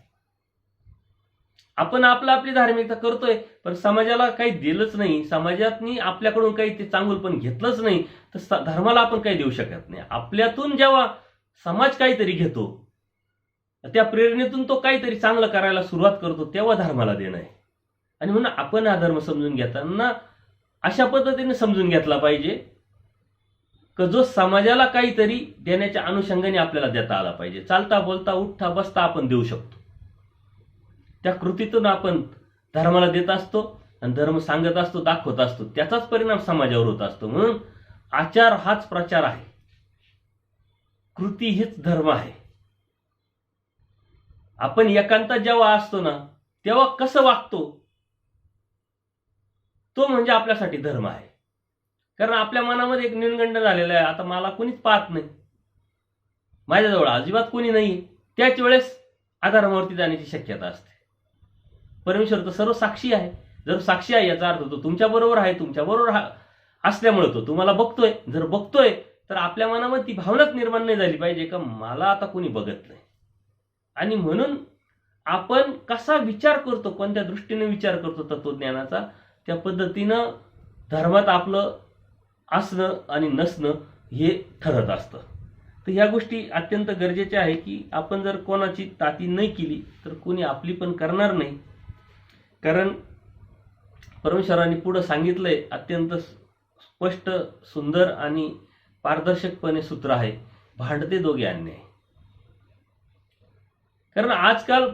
आपण आपली धार्मिकता करतोय पण समाजाला काही दिलंच नाही, समाजातनी आपल्याकडून काही ते चांगुलपण घेतलंच नाही तर धर्माला आपण काही देऊ शकत नाही. आपल्यातून जेव्हा समाज काहीतरी घेतो, त्या प्रेरणेतून तो काहीतरी चांगलं करायला सुरुवात करतो तेव्हा धर्माला देणं आहे. आणि म्हणून आपण हा धर्म समजून घेताना अशा पद्धतीने समजून घेतला पाहिजे की जो समाजाला काहीतरी देण्याच्या अनुषंगाने आपल्याला देता आला पाहिजे. चालता बोलता उठता बसता आपण देऊ शकतो. त्या कृतीतून आपण धर्माला देत असतो आणि धर्म सांगत असतो, दाखवत असतो. त्याचाच परिणाम समाजावर होत असतो. म्हणून आचार हाच प्रचार आहे, कृती हीच धर्म आहे. आपण एकांतात जेव्हा असतो ना तेव्हा कसं वागतो तो म्हणजे आपल्यासाठी धर्म आहे. कारण आपल्या मनामध्ये एक न्यूनगंड झालेला आहे, आता मला कोणीच पाहत नाही, माझ्याजवळ अजिबात कोणी नाही, त्याच वेळेस अधर्मावरती जाण्याची शक्यता असते. परमेश्वर तर सर्व साक्षी आहे. जर साक्षी आहे याचा अर्थ तो तुमच्या बरोबर आहे, तुमच्या बरोबर असल्यामुळे तो तुम्हाला बघतोय. जर बघतोय तर आपल्या मनामध्ये ती भावनाच निर्माण नाही झाली पाहिजे का मला आता कोणी बघत नाही. आणि म्हणून आपण कसा विचार करतो, कोणत्या दृष्टीने विचार करतो तत्वज्ञानाचा, त्या पद्धतीनं धर्मात आपलं असणं आणि नसणं हे ठरत असतं. तर ह्या गोष्टी अत्यंत गरजेच्या आहे की आपण जर कोणाची ताती नाही केली तर कोणी आपली पण करणार नाही. कारण परमेश्वरांनी पुढं सांगितलंय, अत्यंत स्पष्ट, सुंदर आणि पारदर्शकपणे सूत्र आहे, भांडते दोघे अन्याय. कारण आजकाल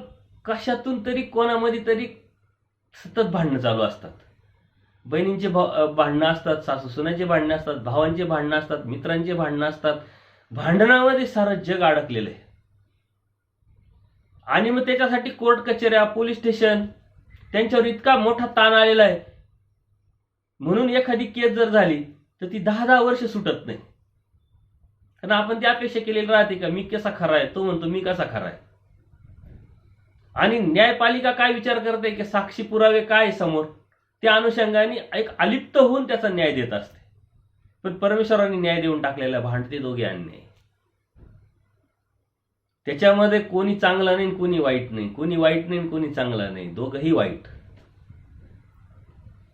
कशातून तरी कोणामध्ये तरी सतत भांडणं चालू असतात. बहिणींचे भांडणं असतात, सासू सुनाचे भांडणं असतात, भावांचे भांडणं असतात, मित्रांचे भांडणं असतात. भांडणामध्ये सारं जग अडकलेलं आहे. आणि मग त्याच्यासाठी कोर्ट कचेऱ्या, पोलीस स्टेशन, त्यांच्यावर इतका मोठा ताण आलेला आहे. म्हणून एखादी केस जर झाली तर ती 10-10 वर्ष सुटत नाही. कारण आपण ती अपेक्षा केलेली राहते का मी कसा खरा आहे, तो म्हणतो मी कसा खरा आहे. आणि न्यायपालिका काय विचार करते की साक्षी पुरावे काय समोर, त्या अनुषंगाने एक अलिप्त होऊन त्याचा न्याय देत असते. पण परमेश्वरांनी न्याय देऊन टाकलेला भांडते दोघे अन्याय. त्याच्यामध्ये कोणी चांगला नाही, कोणी वाईट नाही, कोणी वाईट नाही, कोणी चांगला नाही, दोघंही वाईट.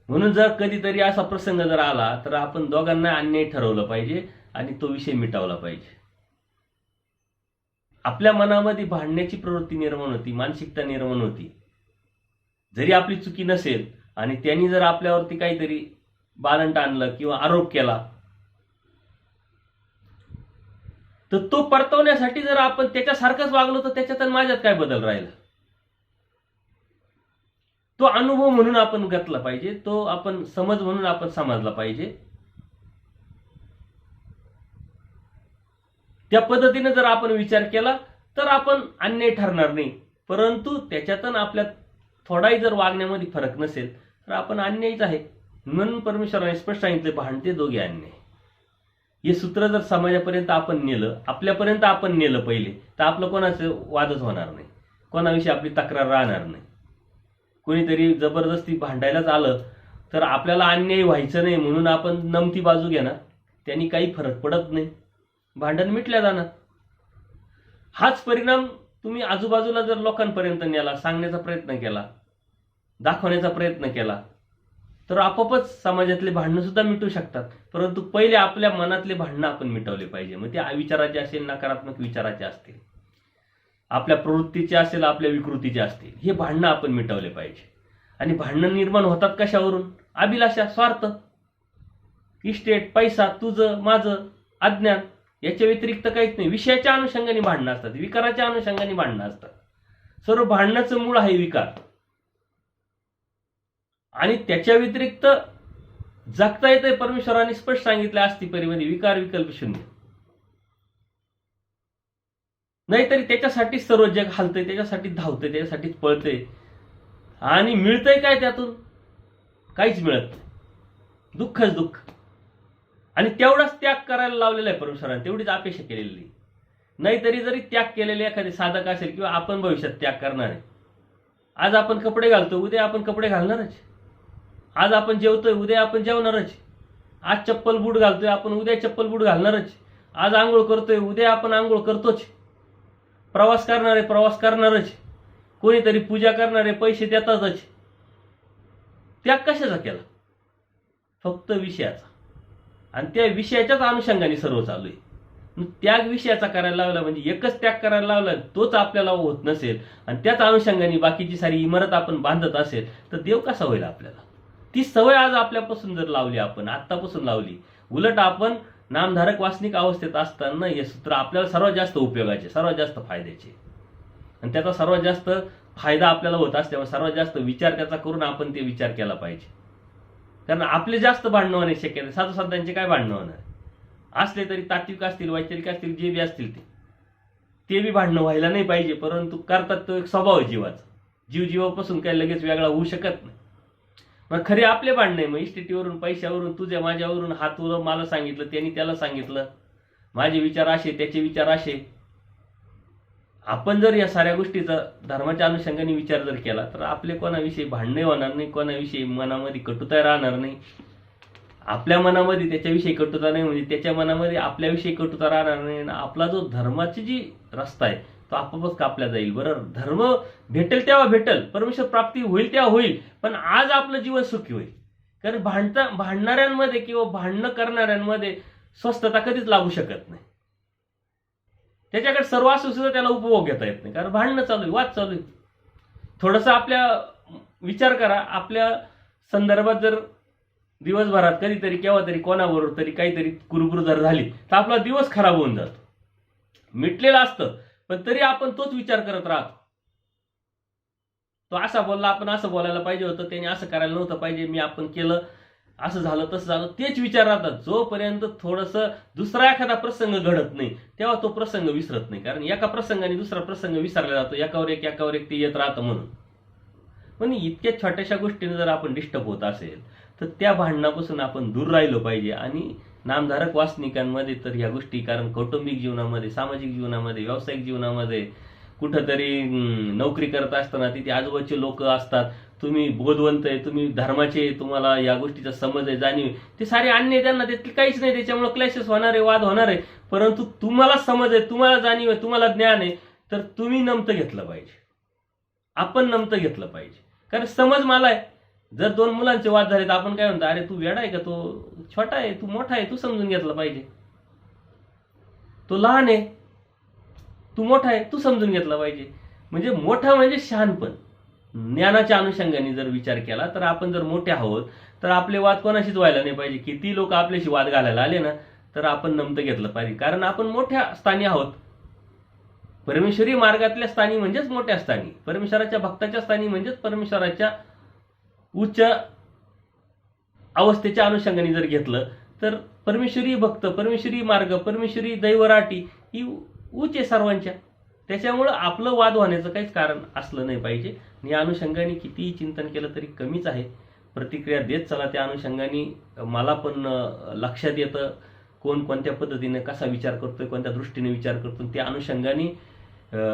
म्हणून जर कधीतरी असा प्रसंग जर आला तर आपण दोघांना अन्याय ठरवलं पाहिजे आणि तो विषय मिटवला पाहिजे. आपल्या मनामध्ये भांडण्याची प्रवृत्ती निर्माण होती, मानसिकता निर्माण होती. जरी आपली चुकी नसेल आणि त्यांनी जर आपल्यावरती काहीतरी बालंट आणलं किंवा आरोप केला तर तो परतवण्यासाठी जर आपण त्याच्यासारखंच वागलो तर त्याच्यात आणि माझ्यात काय बदल राहिला. तो अनुभव म्हणून आपण घेतला पाहिजे, तो आपण समज म्हणून आपण समजला पाहिजे. त्या पद्धतीने जर आपण विचार केला तर आपण अन्याय ठरणार नाही. परंतु त्याच्यातून आपल्यात थोडाही जर वागण्यामध्ये फरक नसेल तर आपण अन्यायच आहे. म्हणून परमेश्वराने स्पष्ट सांगितले, भांडते दोघे अन्याय. हे सूत्र जर समाजापर्यंत आपण नेलं, आपल्यापर्यंत आपण नेलं पहिले, तर आपलं कोणाचं वादच होणार नाही, कोणाविषयी आपली तक्रार राहणार नाही. कोणीतरी जबरदस्ती भांडायलाच आलं तर आपल्याला अन्याय व्हायचं नाही म्हणून आपण नमती बाजू घेणार, त्यांनी काही फरक पडत नाही, भांडण मिटल्या जाणार. हाच परिणाम तुम्ही आजूबाजूला जर लोकांपर्यंत नेला, सांगण्याचा प्रयत्न केला, दाखवण्याचा प्रयत्न केला तर आपोआपच समाजातले भांडणं सुद्धा मिटू शकतात. परंतु पहिले आपल्या मनातले भांडणं आपण मिटवले पाहिजे. मग ते विचाराचे असेल, नकारात्मक विचाराचे असतील, आपल्या प्रवृत्तीचे असेल, आपल्या विकृतीचे असतील, हे भांडणं आपण मिटवले पाहिजे. आणि भांडणं निर्माण होतात कशावरून? अभिलाषा, स्वार्थ, इस्टेट, पैसा, तुझं माझं, अज्ञान, याच्या व्यतिरिक्त काहीच नाही. विषयाच्या अनुषंगाने भांडणं असतात, विकाराच्या अनुषंगाने भांडणं असतात. सर्व भांडणाचं मूळ आहे विकार. आणि त्याच्या व्यतिरिक्त जगता येते. परमेश्वराने स्पष्ट सांगितलं असती परिमध्ये, विकार विकल्प शून्य. नाहीतरी त्याच्यासाठी सर्व जग हलतंय, त्याच्यासाठी धावतंय, त्याच्यासाठीच पळतंय. आणि मिळतंय काय त्यातून? काहीच मिळत नाही, दुःखच दुःख. आणि तेवढाच त्याग करायला लावलेला आहे परमेश्वराने, तेवढीच अपेक्षा केलेली. नाहीतरी जरी त्याग केलेले एखादे साधक असेल किंवा आपण भविष्यात त्याग करणार आहे. आज आपण कपडे घालतो, उद्या आपण कपडे घालणारच. आज आपण जेवतोय, उद्या आपण जेवणारच. आज चप्पल बूट घालतोय आपण, उद्या चप्पल बूट घालणारच. आज आंघोळ करतोय, उद्या आपण आंघोळ करतोच. प्रवास करणारे प्रवास करणारच. कोणीतरी पूजा करणारे पैसे देतातच. त्याग कशाचा केला? फक्त विषयाचा. आणि त्या विषयाच्याच अनुषंगाने सर्व चालू आहे. त्याग विषयाचा करायला लावला म्हणजे एकच त्याग करायला लावला, तोच आपल्याला होत नसेल आणि त्याच अनुषंगाने बाकीची सारी इमारत आपण बांधत असेल तर देव कसा होईल आपल्याला? ती सवय आज आपल्यापासून जर लावली, आपण आत्तापासून लावली, उलट आपण नामधारक वासनिक अवस्थेत असताना हे सूत्र आपल्याला सर्वात जास्त उपयोगाचे, सर्वात जास्त फायद्याचे, आणि त्याचा सर्वात जास्त फायदा आपल्याला होत असल्यामुळे सर्वात जास्त विचार त्याचा करून आपण ते विचार केला पाहिजे. कारण आपले जास्त भांडणं होण्याची शक्यता, साधू-संतांचे काय भांडणं होणार असले तरी तात्विक असतील, वैचारिक असतील, जे बी असतील ते बी भांडणं व्हायला नाही पाहिजे. परंतु करतात, तो एक स्वभाव आहे जीवाचा. जीव जीवापासून काही लगेच वेगळा होऊ शकत नाही. मग खरे आपले भांडण आहे. मग इस्टेटीवरून, पैशावरून, तुझ्या माझ्यावरून, हा तुला मला सांगितलं, त्यांनी त्याला सांगितलं, माझे विचार असे, त्याचे विचार असे. आपण जर या साऱ्या गोष्टीचा धर्माच्या अनुषंगाने विचार जर केला तर आपले कोणाविषयी भांडणे होणार नाही, कोणाविषयी मनामध्ये कटुता राहणार नाही. आपल्या मनामध्ये त्याच्याविषयी कटुता नाही म्हणजे त्याच्या मनामध्ये आपल्याविषयी कटुता राहणार नाही. आपला जो धर्माची जी रस्ता आहे तो आपोआपच कापला जाईल. बरं, धर्म भेटेल तेव्हा भेटेल, परमेश्वर प्राप्ती होईल तेव्हा होईल, पण आज आपलं जीवन सुखी होईल. कारण भांडणाऱ्यांमध्ये किंवा भांडणं करणाऱ्यांमध्ये स्वस्थता कधीच लागू शकत नाही. त्याच्याकडे सर्व असून सुद्धा त्याला उपभोग घेता येत नाही, कारण भांडणं चालू आहे, वाद चालू आहे. थोडंसं आपल्या विचार करा, आपल्या संदर्भात जर दिवसभरात कधीतरी केव्हा तरी कोणाबरोबर तरी काहीतरी कुरबुर जर झाली तर आपला दिवस खराब होऊन जातो. मिटलेलं असतं पण तरी आपण तोच विचार करत राहतो. तो असा बोलला, आपण असं बोलायला पाहिजे होतं, त्याने असं करायला नव्हतं पाहिजे, मी आपण केलं, असं झालं तसं झालं, तेच विचार राहतात. जोपर्यंत थोडंसं दुसरा एखादा प्रसंग घडत नाही तेव्हा तो प्रसंग विसरत नाही, कारण एका प्रसंगाने दुसरा प्रसंग विसरला जातो, एकावर एक ते येत राहतं. म्हणून इतक्या छोट्याशा गोष्टीने जर आपण डिस्टर्ब होत असेल तर त्या भांडणापासून आपण दूर राहिलो पाहिजे. आणि नामधारक वासनिकांमध्ये तर ह्या गोष्टी, कारण कौटुंबिक जीवनामध्ये, सामाजिक जीवनामध्ये, व्यावसायिक जीवनामध्ये, कुठंतरी नोकरी करत असताना तिथे आजूबाजूचे लोक असतात, तुम्ही बोधवंत आहे, तुम्ही धर्माचे, तुम्हाला या गोष्टीचा समज आहे, जाणीव, ते सारे अन्य, त्यांना त्यातली काहीच नाही, त्याच्यामुळे क्लॅशेस होणार आहे, वाद होणार आहे. परंतु तुम्हाला समज आहे, तुम्हाला जाणीव आहे, तुम्हाला ज्ञान आहे, तर तुम्ही नमतं घेतलं पाहिजे, आपण नमतं घेतलं पाहिजे. कारण समज मला आहे, जर दोन मुलांचे वाद झाले तर आपण काय म्हणतो, अरे तू वेडा आहे का, तो छोटा आहे, तू मोठा आहे, तू समजून घेतलं पाहिजे. तो लहान आहे, तू मोठा आहे, तू समजून घेतला पाहिजे. म्हणजे मोठा म्हणजे शहाणपण. ज्ञानाच्या अनुषंगाने जर विचार केला तर आपण जर मोठे आहोत तर आपले वाद कोणाशीच व्हायला नाही पाहिजे. किती लोक आपल्याशी वाद घालायला आले ना तर आपण नमतं घेतलं पाहिजे, कारण आपण मोठ्या स्थानी आहोत. परमेश्वरी मार्गातल्या स्थानी म्हणजेच मोठ्या स्थानी, परमेश्वराच्या भक्ताच्या स्थानी म्हणजेच परमेश्वराच्या उच्च अवस्थेच्या अनुषंगाने जर घेतलं तर परमेश्वरी भक्त, परमेश्वरी मार्ग, परमेश्वरी दैवराटी ही उच्च आहे सर्वांच्या. त्याच्यामुळं आपलं वाद होण्याचं काहीच कारण असलं नाही पाहिजे. आणि या अनुषंगाने कितीही चिंतन केलं तरी कमीच आहे. प्रतिक्रिया देत चला. त्या अनुषंगाने मला पण लक्षात येतं कोण कोणत्या पद्धतीने कसा विचार करतोय, कोणत्या दृष्टीने विचार करतो. त्या अनुषंगाने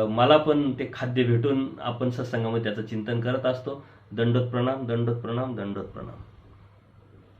मला पण ते खाद्य भेटून आपण सत्संगामध्ये त्याचं चिंतन करत असतो. दंडोत प्रणाम, दंडोत प्रणाम, दंडोत प्रणाम.